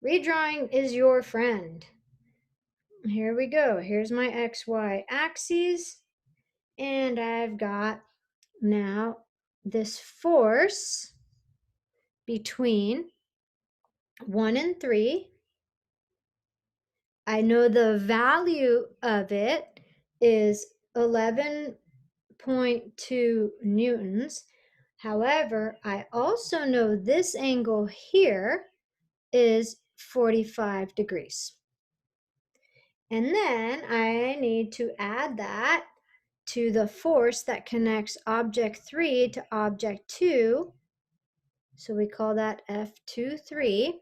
Redrawing is your friend. Here we go. Here's my XY axes. And I've got now this force between 1 and 3. I know the value of it is 11.2 newtons. However, I also know this angle here is 45 degrees. And then I need to add that to the force that connects object 3 to object 2. So we call that F23.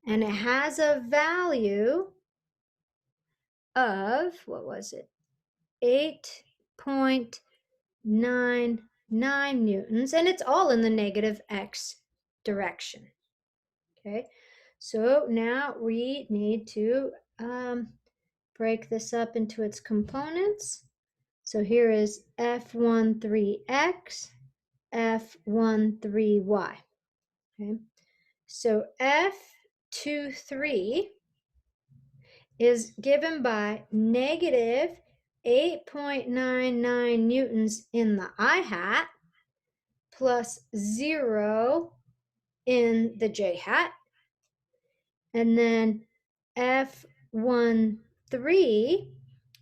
And it has a value of, what was it? 8.99 newtons. And it's all in the negative x direction. Okay, so now we need to break this up into its components. So here is F13x, F13y. Okay, so F23 is given by negative 8.99 newtons in the I hat plus 0 in the j hat. And then F13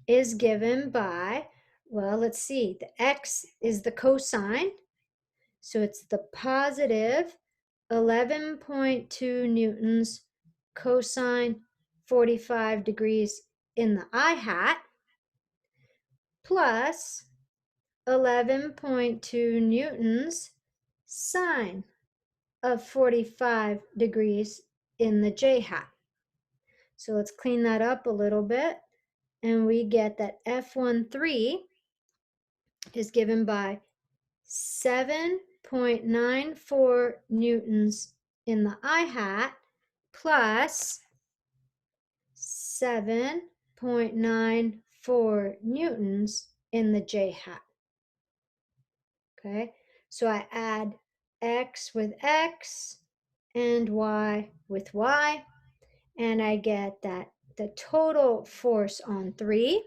is given by, well, let's see, the x is the cosine. So it's the positive 11.2 newtons cosine 45 degrees in the I hat plus 11.2 newtons sine of 45 degrees in the j hat. So let's clean that up a little bit, and we get that F13 is given by 7.94 newtons in the I hat plus 7.94 newtons in the j hat. Okay, so I add x with x and y with y, and I get that the total force on 3,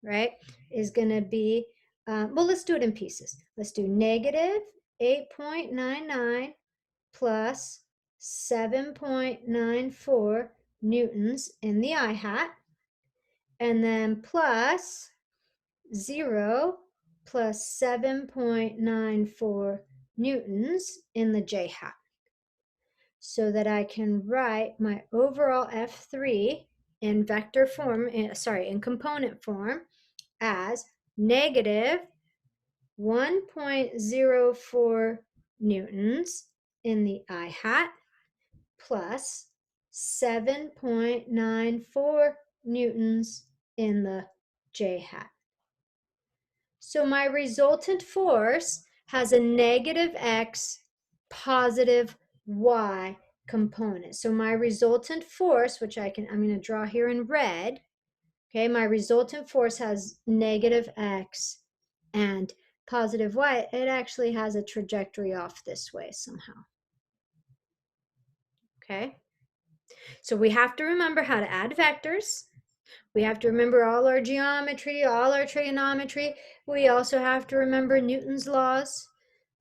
right, is going to be, well, let's do it in pieces. Let's do negative 8.99 plus 7.94 newtons in the I hat, and then plus 0 plus 7.94 newtons in the j hat, so that I can write my overall F3 in vector form, in component form, as negative 1.04 newtons in the I hat plus 7.94 newtons in the j hat. So my resultant force has a negative x, positive y component. So my resultant force, which I'm going to draw here in red, okay, my resultant force has negative x and positive y. It actually has a trajectory off this way somehow. Okay, so we have to remember how to add vectors. We have to remember all our geometry, all our trigonometry. We also have to remember Newton's laws.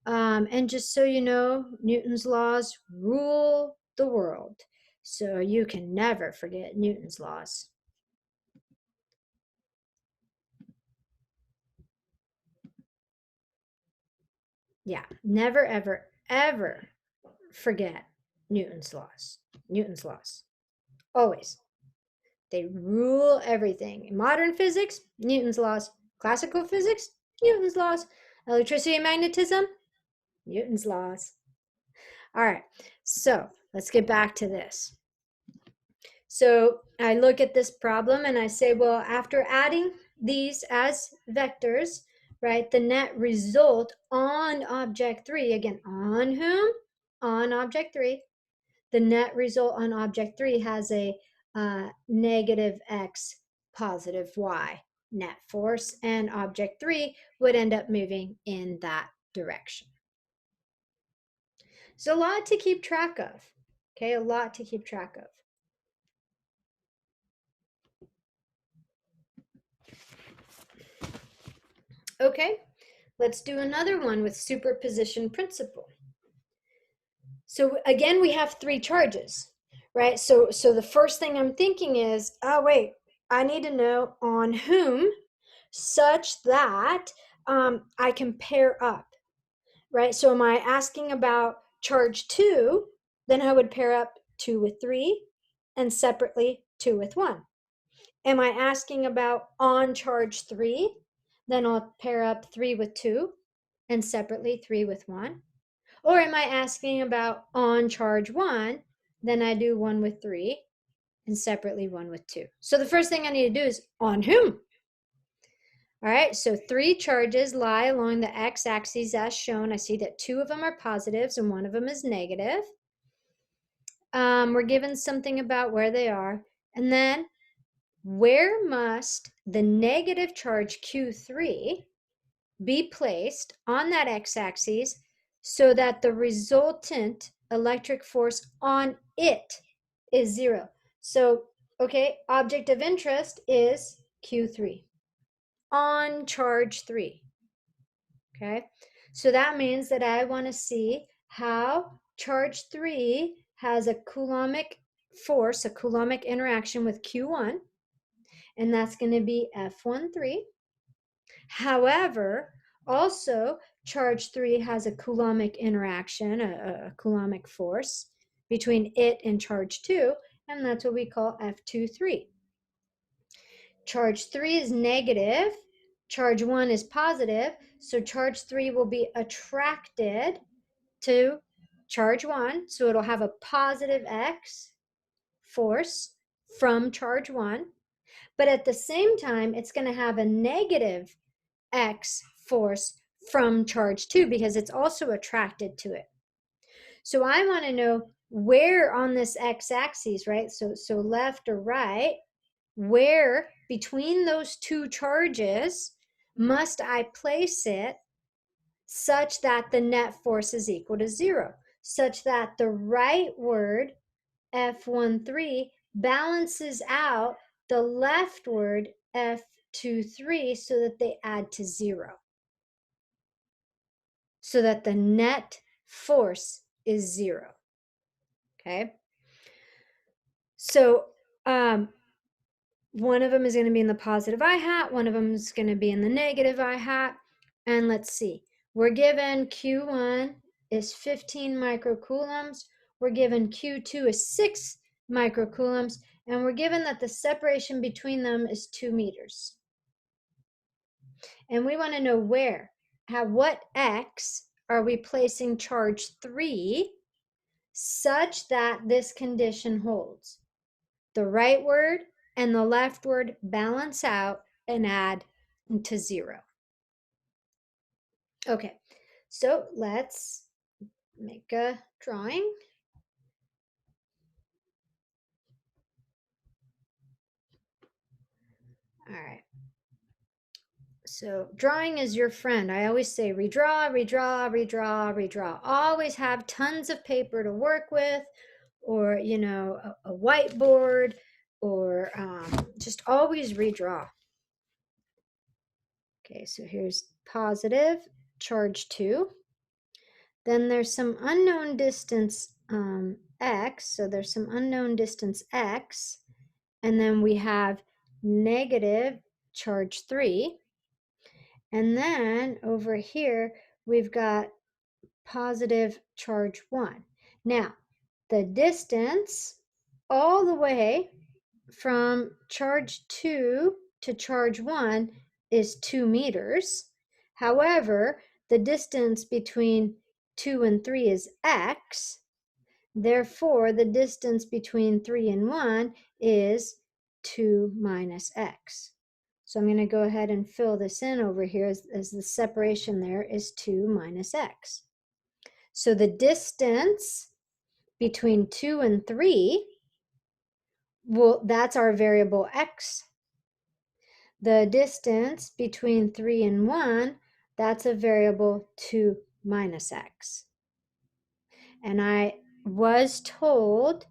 And just so you know, Newton's laws rule the world. So you can never forget Newton's laws. Yeah, never, ever, ever forget Newton's laws. Newton's laws. Always. They rule everything. In modern physics, Newton's laws. Classical physics, Newton's laws. Electricity and magnetism, Newton's laws. All right, so let's get back to this. So I look at this problem and I say, well, after adding these as vectors, right, the net result on object 3, again, on whom? On object 3. The net result on object 3 has a negative x, positive y net force, and object 3 would end up moving in that direction. So a lot to keep track of, okay, a lot to keep track of. Okay, let's do another one with superposition principle. So again, we have 3 charges, right? So the first thing I'm thinking is, oh wait, I need to know on whom, such that I can pair up, right? So am I asking about charge 2? Then I would pair up 2 with 3 and separately 2 with 1. Am I asking about on charge 3? then I'll pair up 3 with 2 and separately 3 with 1. Or am I asking about on charge 1, then I do 1 with 3 and separately 1 with 2. So the first thing I need to do is on whom? All right, so 3 charges lie along the x-axis as shown. I see that 2 of them are positives and 1 of them is negative. We're given something about where they are. And then where must the negative charge Q3 be placed on that x-axis so that the resultant electric force on it is 0? So, okay, object of interest is Q3 on charge 3. Okay, so that means that I want to see how charge 3 has a coulombic force, a coulombic interaction with Q1, and that's going to be F13. However, also charge 3 has a coulombic interaction, a coulombic force between it and charge 2, and that's what we call F23. Charge 3 is negative, charge 1 is positive, so charge 3 will be attracted to charge 1, so it'll have a positive X force from charge 1, but at the same time, it's going to have a negative X force from charge 2 because it's also attracted to it. So I want to know where on this x-axis, right? So left or right, where between those two charges must I place it such that the net force is equal to 0, such that the rightward F13 balances out the leftward F23 so that they add to 0, so that the net force is 0. Okay, so one of them is going to be in the positive I hat, one of them is going to be in the negative I hat. And let's see, we're given Q1 is 15 microcoulombs, we're given Q2 is 6 microcoulombs, and we're given that the separation between them is 2 meters. And we want to know where, what X are we placing charge 3 such that this condition holds. The rightward and the leftward balance out and add to 0. Okay, so let's make a drawing. All right. So drawing is your friend. I always say redraw, redraw, redraw, redraw. Always have tons of paper to work with, or, you know, a whiteboard, or just always redraw. Okay, so here's positive charge 2. Then there's some unknown distance x, so there's some unknown distance x, and then we have negative charge 3. And then over here, we've got positive charge 1. Now, the distance all the way from charge 2 to charge 1 is 2 meters. However, the distance between 2 and 3 is x. Therefore, the distance between 3 and 1 is 2 minus x. So I'm going to go ahead and fill this in over here as the separation there is 2 minus x. So the distance between 2 and 3, well, that's our variable x. The distance between 3 and 1, that's a variable 2 minus x. And I was told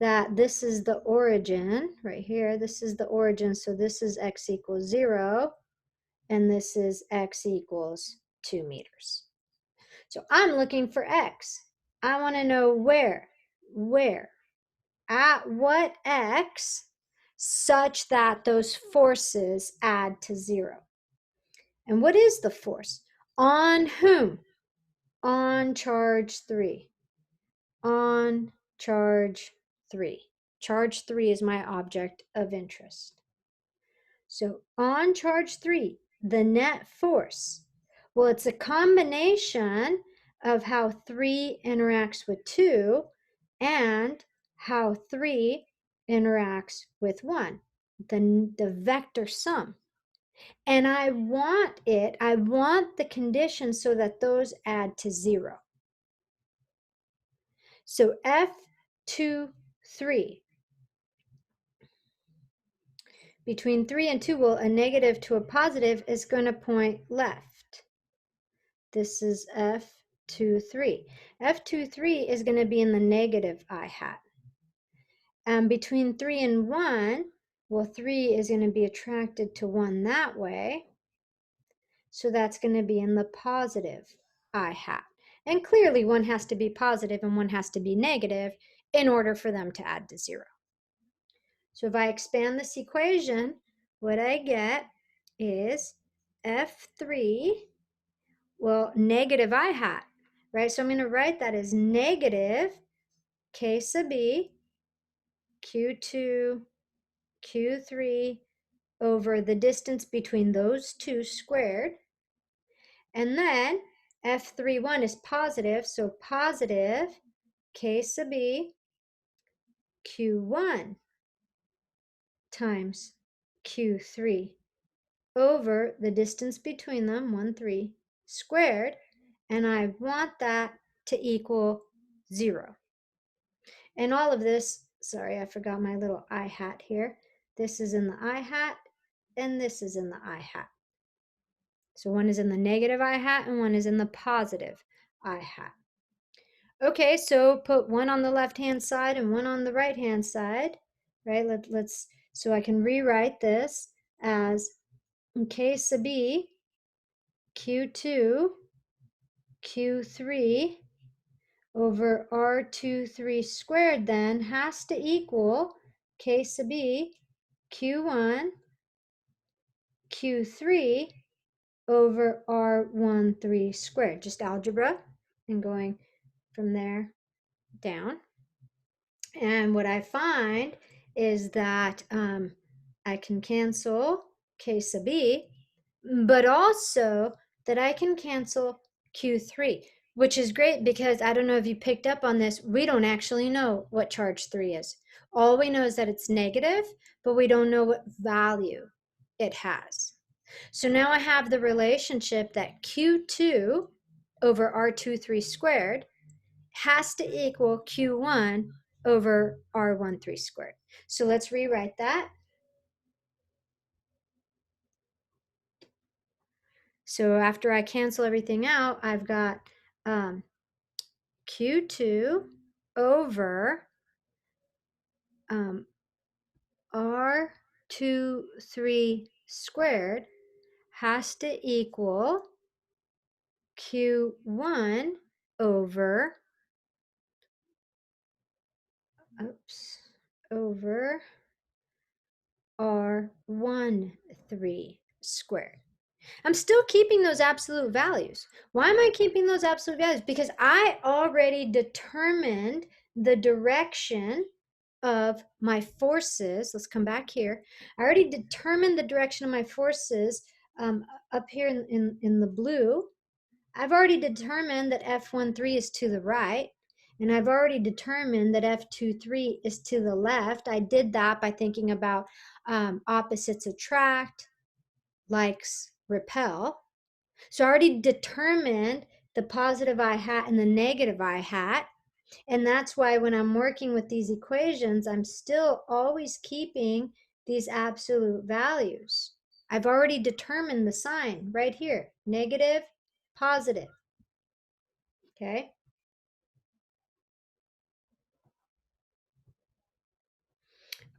that this is the origin right here. This is the origin, so this is x equals 0, and this is x equals 2 meters. So I'm looking for x. I want to know where, at what x, such that those forces add to 0. And what is the force? On whom? On charge 3. On charge 3. Charge 3 is my object of interest. So on charge 3, the net force? Well, it's a combination of how 3 interacts with 2 and how 3 interacts with 1, the vector sum. And I want the condition so that those add to 0. So F2, 3. Between 3 and 2, well, a negative to a positive is going to point left. This is F2, 3. F2, 3 is going to be in the negative I hat. And between 3 and 1, well, 3 is going to be attracted to 1 that way. So that's going to be in the positive I hat. And clearly, one has to be positive and one has to be negative in order for them to add to 0. So if I expand this equation, what I get is F3, well, negative I hat, right? So I'm going to write that as negative K sub B, Q2, Q3 over the distance between those two squared. And then F31 is positive, so positive K sub B, Q1 times Q3 over the distance between them, 1, 3, squared, and I want that to equal 0. And all of this, sorry, I forgot my little I hat here. This is in the I hat, and this is in the I hat. So one is in the negative I hat, and one is in the positive I hat. Okay, so put one on the left-hand side and one on the right-hand side, right? So I can rewrite this as K sub B, Q2, Q3 over R23 squared then has to equal K sub B, Q1, Q3 over R13 squared. Just algebra and going from there down. And what I find is that I can cancel K sub B, but also that I can cancel Q3, which is great because I don't know if you picked up on this, we don't actually know what charge 3 is. All we know is that it's negative, but we don't know what value it has. So now I have the relationship that Q2 over R23 squared has to equal Q1 over R13 squared. So let's rewrite that. So after I cancel everything out, I've got Q2 over R23 squared has to equal Q1 over, over R13 squared. I'm still keeping those absolute values. Why am I keeping those absolute values? Because I already determined the direction of my forces. Let's come back here. I already determined the direction of my forces up here in the blue. I've already determined that F13 is to the right, and I've already determined that F23 is to the left. I did that by thinking about opposites attract, likes repel. So I already determined the positive I hat and the negative I hat. And that's why when I'm working with these equations, I'm still always keeping these absolute values. I've already determined the sign right here, negative, positive. Okay.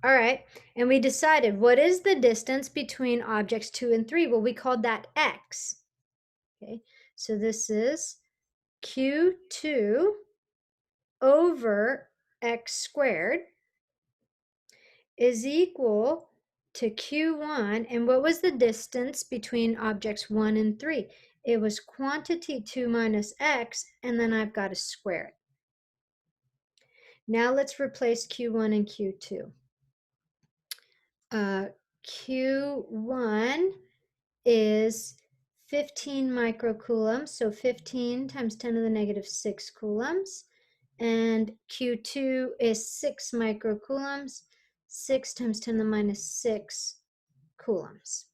All right. And we decided what is the distance between objects 2 and 3? Well, we called that x. Okay. So this is Q2 over x squared is equal to Q1. And what was the distance between objects 1 and 3? It was quantity 2 minus x, and then I've got to square it. Now let's replace Q1 and Q2. Q1 is 15 microcoulombs, so 15 times 10 to the negative 6 coulombs. And Q2 is 6 microcoulombs, 6 times 10 to the minus 6 coulombs.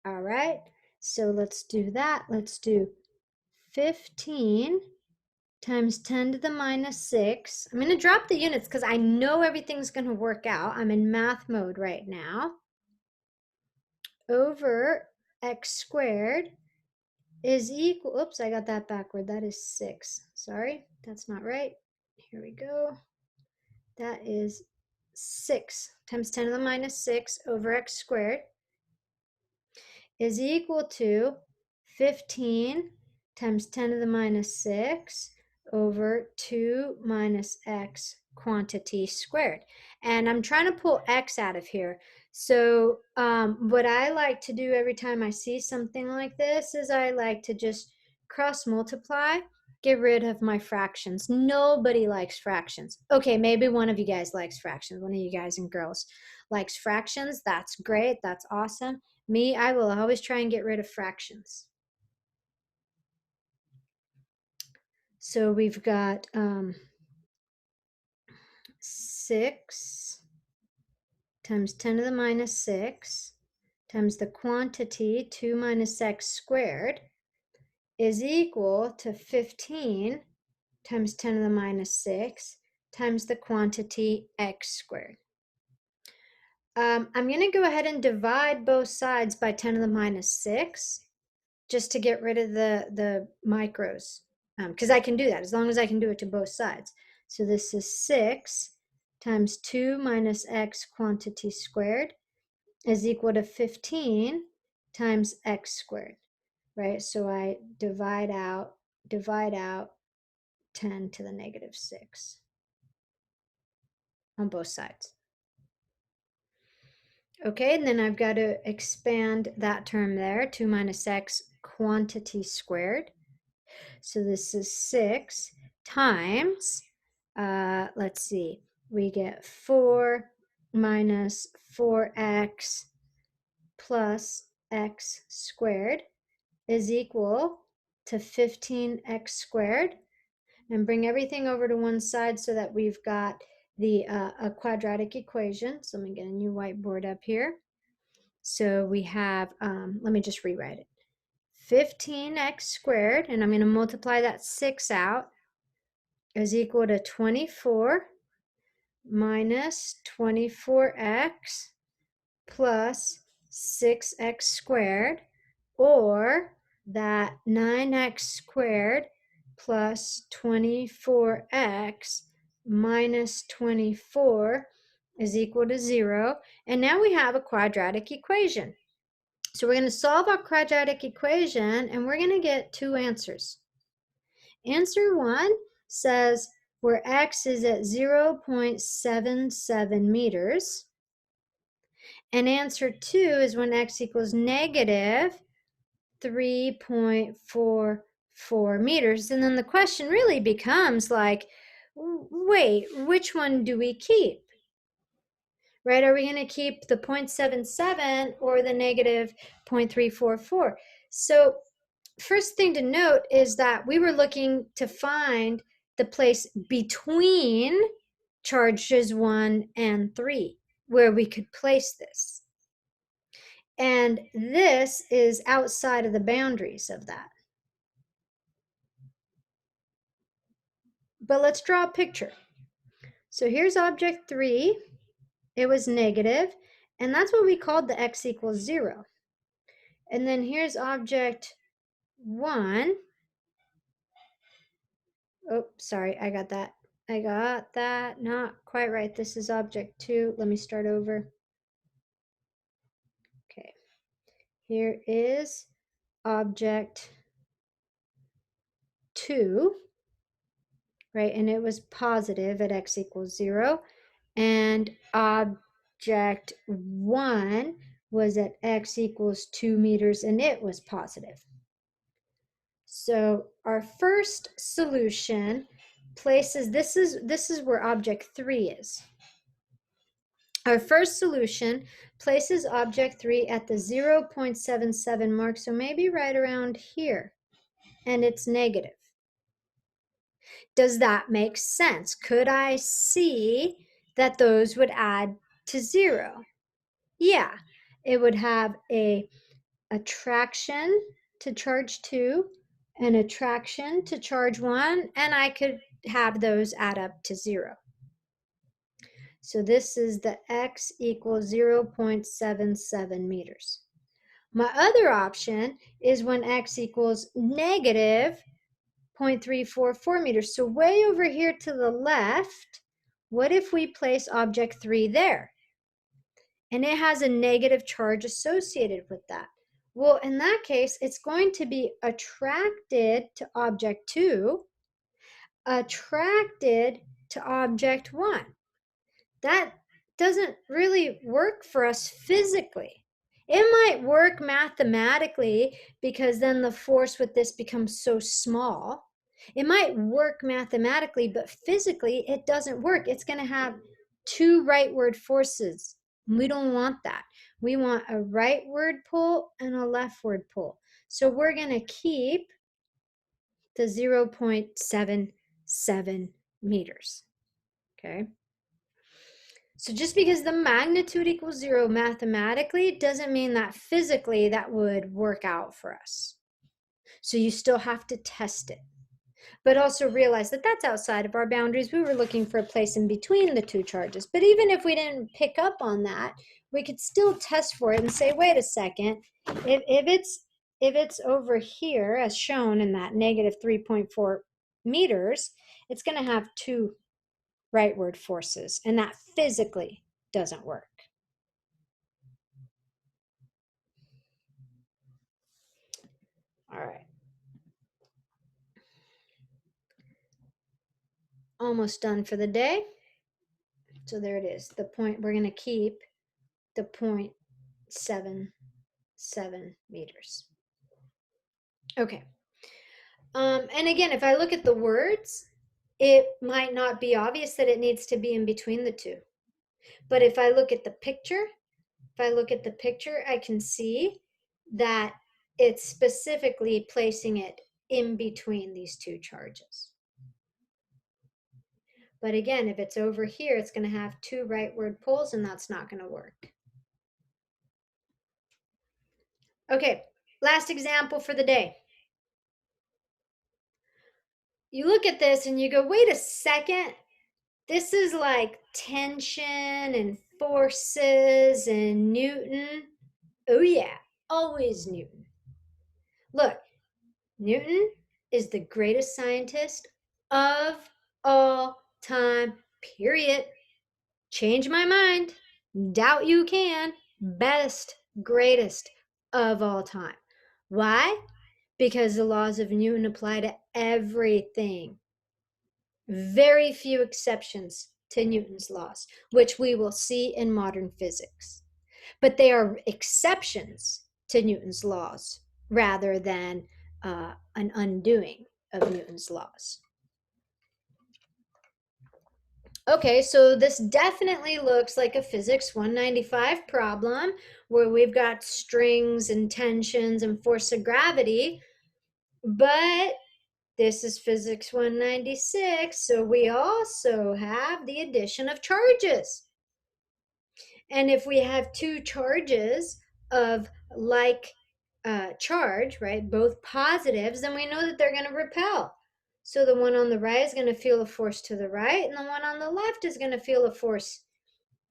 All right, so let's do that. Let's do 15 times 10 to the minus 6. I'm going to drop the units because I know everything's going to work out. I'm in math mode right now. Over x squared is equal, oops, I got that backward. That is 6. Sorry, that's not right. Here we go. That is 6 times 10 to the minus 6 over x squared is equal to 15 times 10 to the minus 6 over 2 minus x quantity squared. And I'm trying to pull x out of here. So what I like to do every time I see something like this is I like to just cross multiply, get rid of my fractions. Nobody likes fractions. Okay, maybe one of you guys likes fractions. One of you guys and girls likes fractions. That's great. That's awesome. Me, I will always try and get rid of fractions. So we've got 6 times 10 to the minus 6 times the quantity 2 minus x squared is equal to 15 times 10 to the minus 6 times the quantity x squared. I'm going to go ahead and divide both sides by 10 to the minus 6 just to get rid of the micros, because I can do that as long as I can do it to both sides. So this is 6 times 2 minus x quantity squared is equal to 15 times x squared, right? So I divide out 10 to the negative 6 on both sides. Okay, and then I've got to expand that term there, 2 minus x quantity squared. So this is 6 times, let's see, we get 4 minus 4x plus x squared is equal to 15x squared. And bring everything over to one side so that we've got the a quadratic equation. So let me get a new whiteboard up here. So we have, let me just rewrite it. 15x squared, and I'm going to multiply that 6 out, is equal to 24 minus 24x plus 6x squared, or that 9x squared plus 24x minus 24 is equal to 0. And now we have a quadratic equation. So we're going to solve our quadratic equation, and we're going to get two answers. Answer 1 says where x is at 0.77 meters. And answer 2 is when x equals negative 3.44 meters. And then the question really becomes like, wait, which one do we keep? Right? Are we going to keep the 0.77 or the negative 0.344? So first thing to note is that we were looking to find the place between charges 1 and 3 where we could place this. And this is outside of the boundaries of that. But let's draw a picture. So here's object 3. It was negative, and that's what we called the x equals 0. And then here's object 1. Oh, sorry, I got that not quite right. This is object 2. Let me start over. Okay, here is object 2, right? And it was positive at x equals 0. And object 1 was at x equals 2 meters, and it was positive. So our first solution places, this is where object 3 is. Our first solution places object 3 at the 0.77 mark, so maybe right around here, and it's negative. Does that make sense? Could I see that those would add to 0? Yeah, it would have a attraction to charge 2, an attraction to charge 1, and I could have those add up to 0. So this is the x equals 0.77 meters. My other option is when x equals negative 0.344 meters. So way over here to the left, what if we place object 3 there? And it has a negative charge associated with that. Well, in that case, it's going to be attracted to object 2, attracted to object 1. That doesn't really work for us physically. It might work mathematically because then the force with this becomes so small. It might work mathematically, but physically it doesn't work. It's going to have two rightward forces. We don't want that. We want a rightward pull and a leftward pull. So we're going to keep the 0.77 meters. Okay. So just because the magnitude equals 0 mathematically doesn't mean that physically that would work out for us. So you still have to test it. But also realize that that's outside of our boundaries. We were looking for a place in between the two charges. But even if we didn't pick up on that, we could still test for it and say, wait a second, if it's over here as shown in that negative 3.4 meters, it's going to have two rightward forces, and that physically doesn't work. All right. Almost done for the day. So there it is. The point, we're going to keep the 0.77 meters. Okay. And again, if I look at the words, it might not be obvious that it needs to be in between the two. But if I look at the picture, I can see that it's specifically placing it in between these two charges. But again, if it's over here, it's going to have two rightward pulls, and that's not going to work. Okay, last example for the day. You look at this and you go, wait a second. This is like tension and forces and Newton. Oh yeah, always Newton. Look, Newton is the greatest scientist of all time, period. Change my mind. Doubt you can. Best, greatest of all time. Why? Because the laws of Newton apply to everything. Very few exceptions to Newton's laws, which we will see in modern physics. But they are exceptions to Newton's laws rather than an undoing of Newton's laws. Okay, so this definitely looks like a Physics 195 problem where we've got strings and tensions and force of gravity, but this is Physics 196, so we also have the addition of charges. And if we have two charges of like charge, right, both positives, then we know that they're going to repel. So the one on the right is going to feel a force to the right, and the one on the left is going to feel a force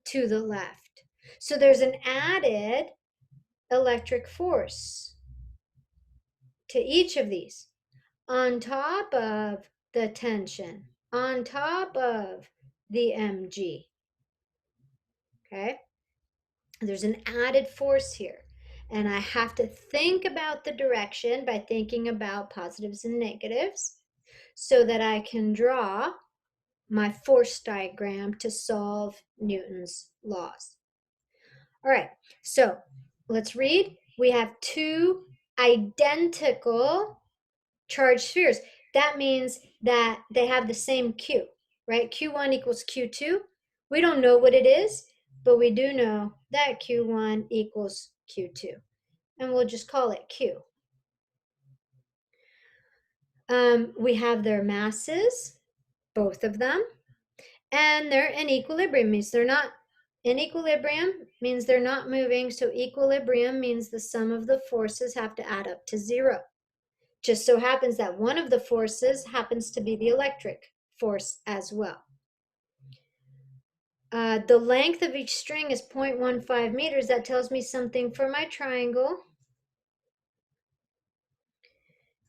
to the left. So there's an added electric force to each of these on top of the tension, on top of the mg. Okay? There's an added force here. And I have to think about the direction by thinking about positives and negatives so that I can draw my force diagram to solve Newton's laws. All right, so let's read. We have two identical charged spheres. That means that they have the same Q, right? Q1 equals Q2. We don't know what it is, but we do know that Q1 equals Q2, and we'll just call it Q. We have their masses, both of them, and they're in equilibrium, means they're not in equilibrium, means they're not moving. So equilibrium means the sum of the forces have to add up to 0. Just so happens that one of the forces happens to be the electric force as well. The length of each string is 0.15 meters. That tells me something for my triangle.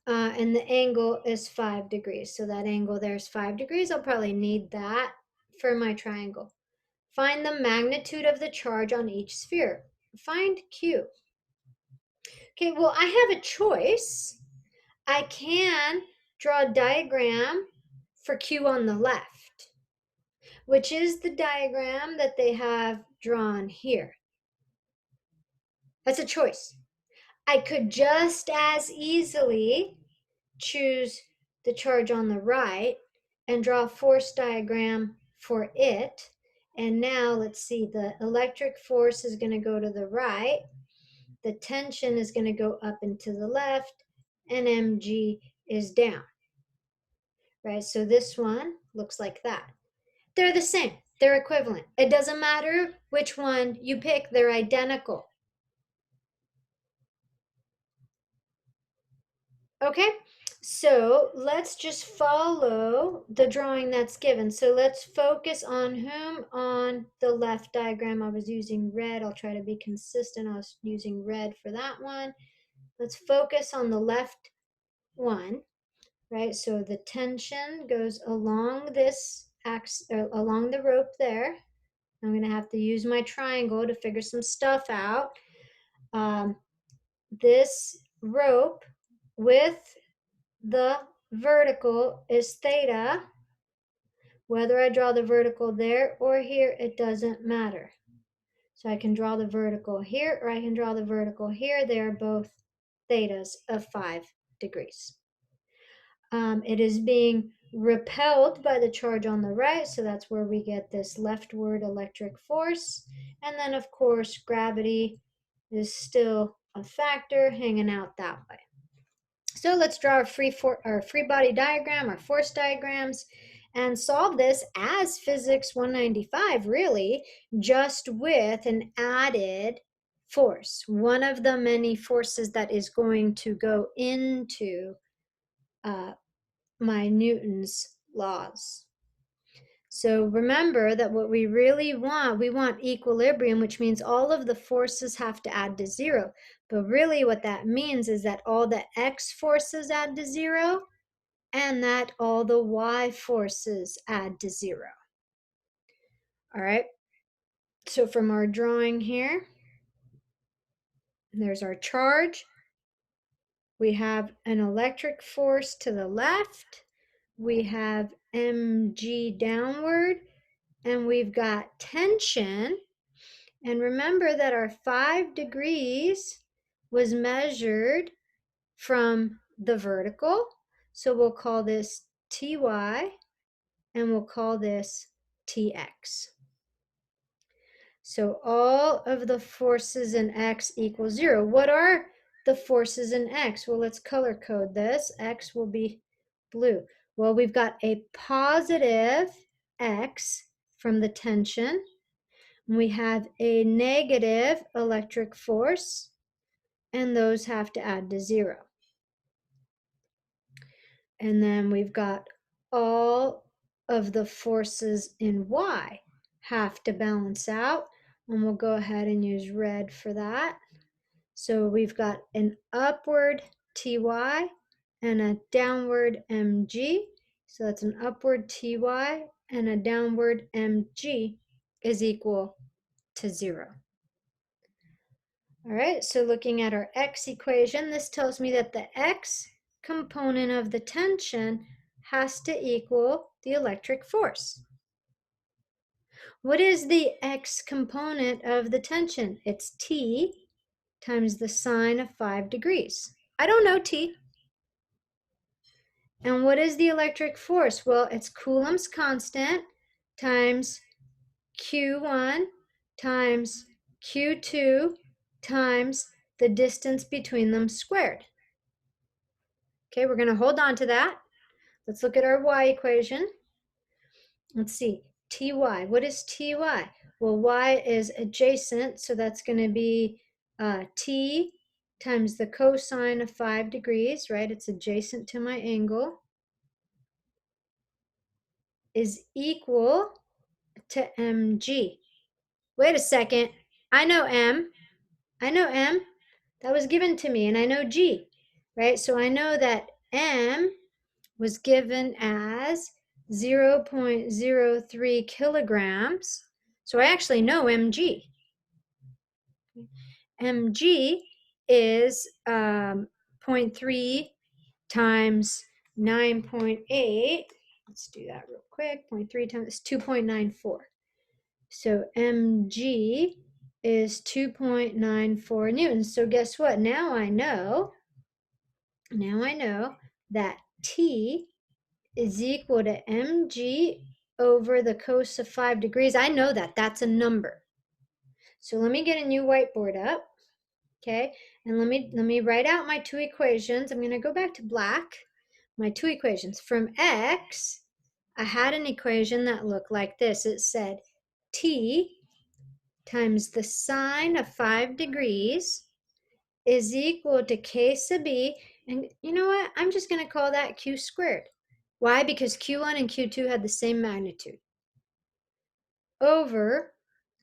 And the angle is 5 degrees. So that angle there is 5 degrees. I'll probably need that for my triangle. Find the magnitude of the charge on each sphere. Find Q. Okay, well, I have a choice. I can draw a diagram for Q on the left, which is the diagram that they have drawn here. That's a choice. I could just as easily choose the charge on the right and draw a force diagram for it. And now let's see, the electric force is going to go to the right. The tension is going to go up and to the left, and mg is down. Right, so this one looks like that. They're the same. They're equivalent. It doesn't matter which one you pick. They're identical. Okay, so let's just follow the drawing that's given. So let's focus on whom on the left diagram. I was using red. I'll try to be consistent. I was using red for that one. Let's focus on the left one, right? So the tension goes along this axis, along the rope there. I'm going to have to use my triangle to figure some stuff out. This rope with the vertical is theta. Whether I draw the vertical there or here, it doesn't matter. So I can draw the vertical here or I can draw the vertical here. They are both thetas of 5 degrees. It is being repelled by the charge on the right, so that's where we get this leftward electric force. And then, of course, gravity is still a factor hanging out that way. So let's draw our free body diagram, our force diagrams, and solve this as Physics 195, really, just with an added force, one of the many forces that is going to go into my Newton's laws. So remember that what we really want, we want equilibrium, which means all of the forces have to add to 0. But really what that means is that all the x forces add to 0 and that all the y forces add to 0. All right. So from our drawing here, there's our charge. We have an electric force to the left. We have mg downward. And we've got tension. And remember that our 5 degrees was measured from the vertical. So we'll call this Ty and we'll call this Tx. So all of the forces in x equals 0. What are the forces in x? Well, let's color code this. X will be blue. Well, we've got a positive x from the tension. We have a negative electric force, and those have to add to 0. And then we've got all of the forces in y have to balance out, and we'll go ahead and use red for that. So we've got an upward Ty and a downward mg. So that's an upward Ty and a downward mg is equal to 0. All right, so looking at our x equation, this tells me that the x component of the tension has to equal the electric force. What is the x component of the tension? It's T times the sine of 5 degrees. I don't know T. And what is the electric force? Well, it's Coulomb's constant times Q1 times Q2 times the distance between them squared. Okay, we're going to hold on to that. Let's look at our y equation. Let's see, ty. What is ty? Well, y is adjacent, so that's going to be t times the cosine of 5 degrees, right? It's adjacent to my angle, is equal to mg. Wait a second. I know m. I know m. That was given to me, and I know g, right? So I know that m was given as 0.03 kilograms. So I actually know mg. Mg is 0.3 times 9.8. Let's do that real quick. 0.3 times 2.94. So mg is 2.94 newtons. So guess what? Now I know that T is equal to mg over the cos of 5 degrees. I know that. That's a number. So let me get a new whiteboard up. Okay, and let me write out my two equations. I'm going to go back to black. My two equations. From x, I had an equation that looked like this. It said T times the sine of 5 degrees is equal to k sub b. And you know what? I'm just going to call that q squared. Why? Because q1 and q2 had the same magnitude. Over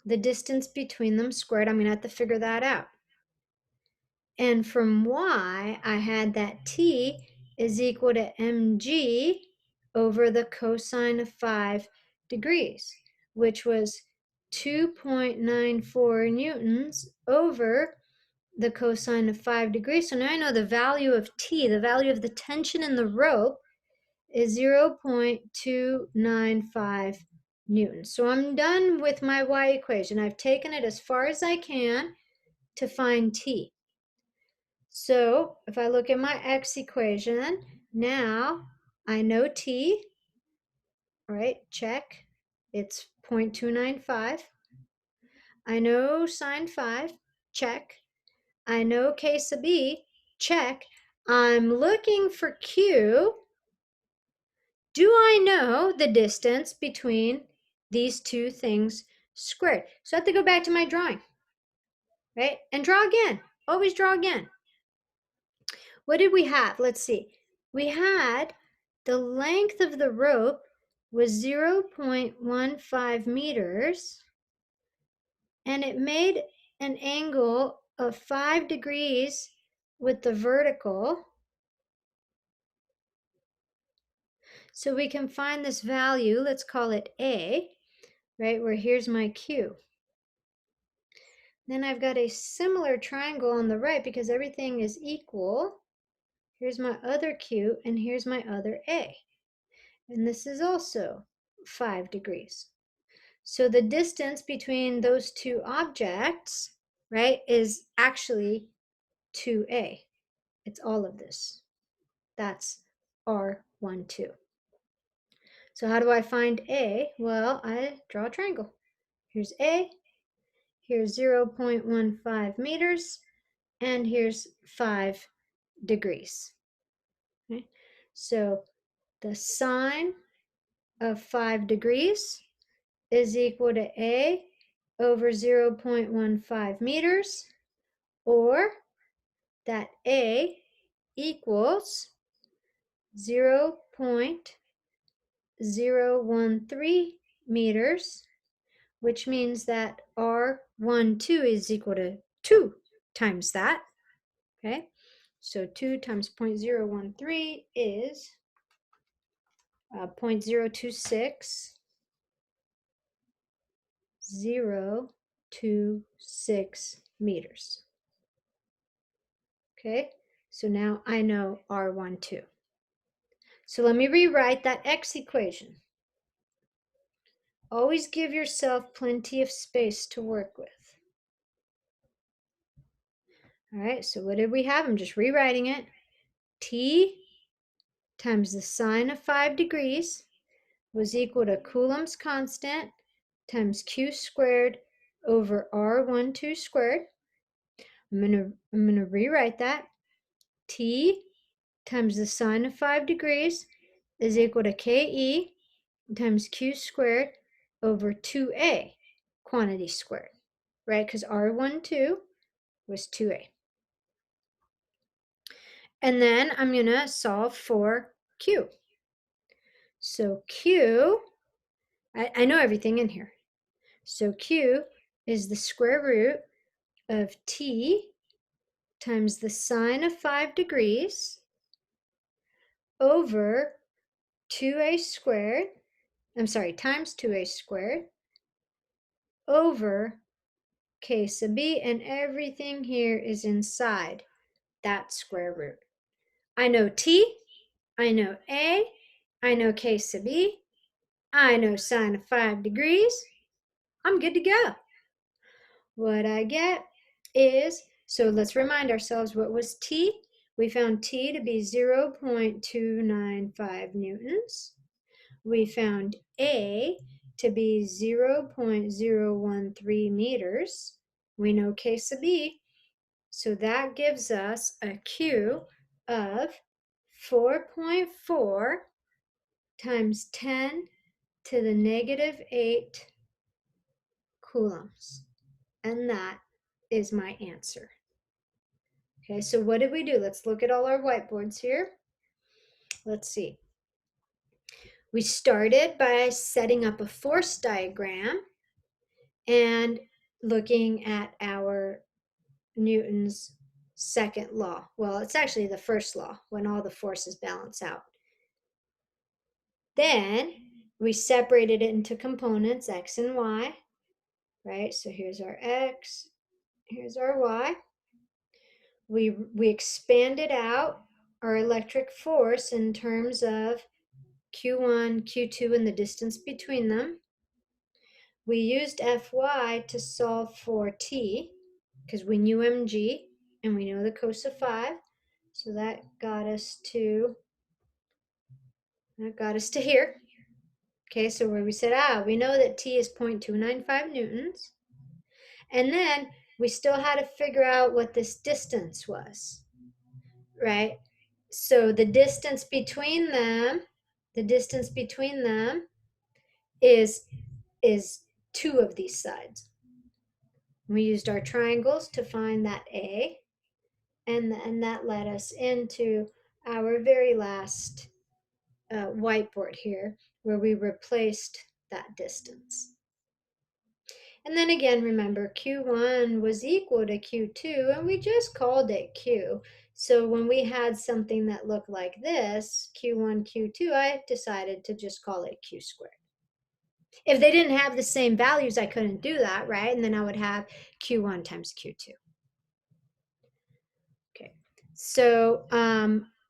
the distance between them squared. I'm going to have to figure that out. And from y, I had that t is equal to mg over the cosine of 5 degrees, which was 2.94 newtons over the cosine of 5 degrees. So now I know the value of T, the value of the tension in the rope, is 0.295 newtons. So I'm done with my y equation. I've taken it as far as I can to find T. So if I look at my x equation, now I know T, all right, check. It's 0.295. I know sine 5, check. I know k sub b, check. I'm looking for q. Do I know the distance between these two things squared? So I have to go back to my drawing, right? And draw again. Always draw again. What did we have? Let's see. We had the length of the rope was 0.15 meters, and it made an angle of 5 degrees with the vertical. So we can find this value, let's call it A, right, where here's my Q. Then I've got a similar triangle on the right because everything is equal. Here's my other Q, and here's my other A. And this is also 5 degrees. So the distance between those two objects, right, is actually 2A. It's all of this. That's R12. So how do I find A? Well, I draw a triangle. Here's A, here's 0.15 meters, and here's 5 degrees. Okay? So the sine of 5 degrees is equal to A over 0.15 meters, or that A equals 0.013 meters, which means that R12 is equal to 2 times that, okay? So 2 times 0.013 is 0.026 meters. Okay, so now I know R12. So let me rewrite that x equation. Always give yourself plenty of space to work with. All right, so what did we have? I'm just rewriting it. T times the sine of 5 degrees was equal to Coulomb's constant times q squared over R12 squared. I'm gonna rewrite that. T times the sine of 5 degrees is equal to KE times Q squared over 2A quantity squared, right? Because R12 was 2A. And then I'm going to solve for Q. So Q, I know everything in here. So Q is the square root of T times the sine of 5 degrees over 2A squared, times 2A squared over K sub B, and everything here is inside that square root. I know T, I know A, I know K sub B, I know sine of 5 degrees. I'm good to go. What I get is, so let's remind ourselves, what was T? We found T to be 0.295 newtons. We found A to be 0.013 meters. We know K sub B, so that gives us a Q of 4.4 times 10 to the negative 8 coulombs. And that is my answer. Okay, so what did we do? Let's look at all our whiteboards here. Let's see. We started by setting up a force diagram and looking at our Newton's second law. Well, it's actually the first law, when all the forces balance out. Then we separated it into components, x and y, right? So here's our x, here's our y. We expanded out our electric force in terms of Q1, Q2, and the distance between them. We used Fy to solve for T, because we knew mg, and we know the cos of 5. So that got us to here. Okay, so where we said, we know that T is 0.295 newtons. And then we still had to figure out what this distance was, right? So the distance between them is two of these sides. We used our triangles to find that A, and that led us into our very last whiteboard here, where we replaced that distance. And then again, remember, Q1 was equal to Q2, and we just called it Q. So when we had something that looked like this, Q1, Q2, I decided to just call it Q squared. If they didn't have the same values, I couldn't do that, right? And then I would have Q1 times Q2. Okay, so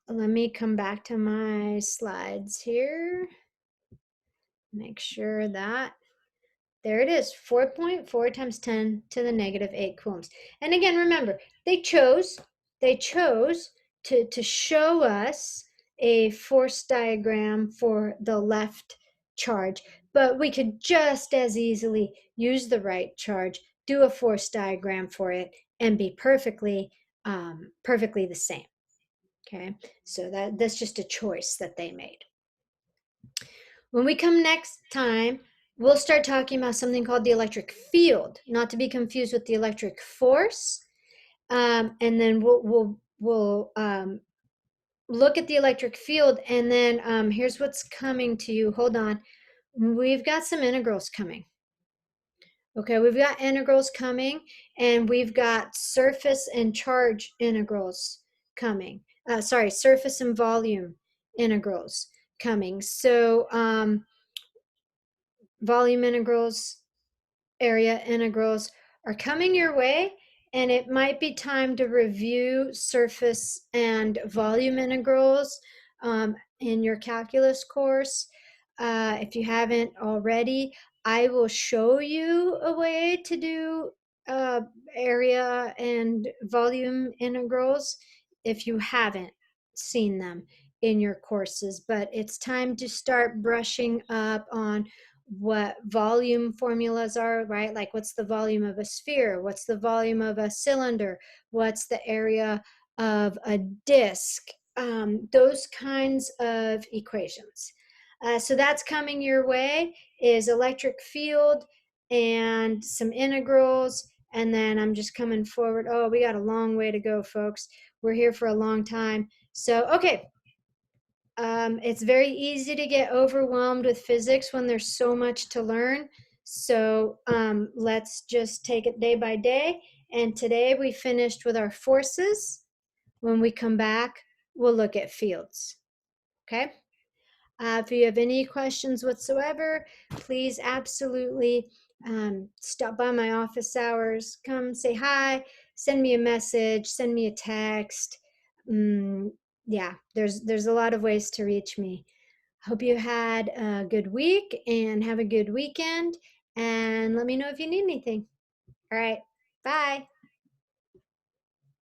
let me come back to my slides here. Make sure that there it is, 4.4 times 10 to the negative 8 coulombs. And again, remember, they chose to show us a force diagram for the left charge, but we could just as easily use the right charge, do a force diagram for it, and be perfectly the same. Okay, so that's just a choice that they made. When we come next time, we'll start talking about something called the electric field, not to be confused with the electric force. And then we'll look at the electric field, and then here's what's coming to you. Hold on. We've got some integrals coming. Okay, we've got integrals coming, and we've got surface and charge integrals coming. Surface and volume integrals coming. So volume integrals, area integrals are coming your way, and it might be time to review surface and volume integrals in your calculus course. If you haven't already, I will show you a way to do area and volume integrals if you haven't seen them in your courses. But it's time to start brushing up on what volume formulas are, right? Like what's the volume of a sphere? What's the volume of a cylinder? What's the area of a disk? Those kinds of equations. So that's coming your way, is electric field and some integrals. And then I'm just coming forward. Oh, we got a long way to go, folks. We're here for a long time. So, okay, it's very easy to get overwhelmed with physics when there's so much to learn. So let's just take it day by day. And today we finished with our forces. When we come back, we'll look at fields. Okay? If you have any questions whatsoever, please absolutely stop by my office hours. Come say hi, send me a message, send me a text. Yeah, there's a lot of ways to reach me. Hope you had a good week and have a good weekend. And let me know if you need anything. All right, bye.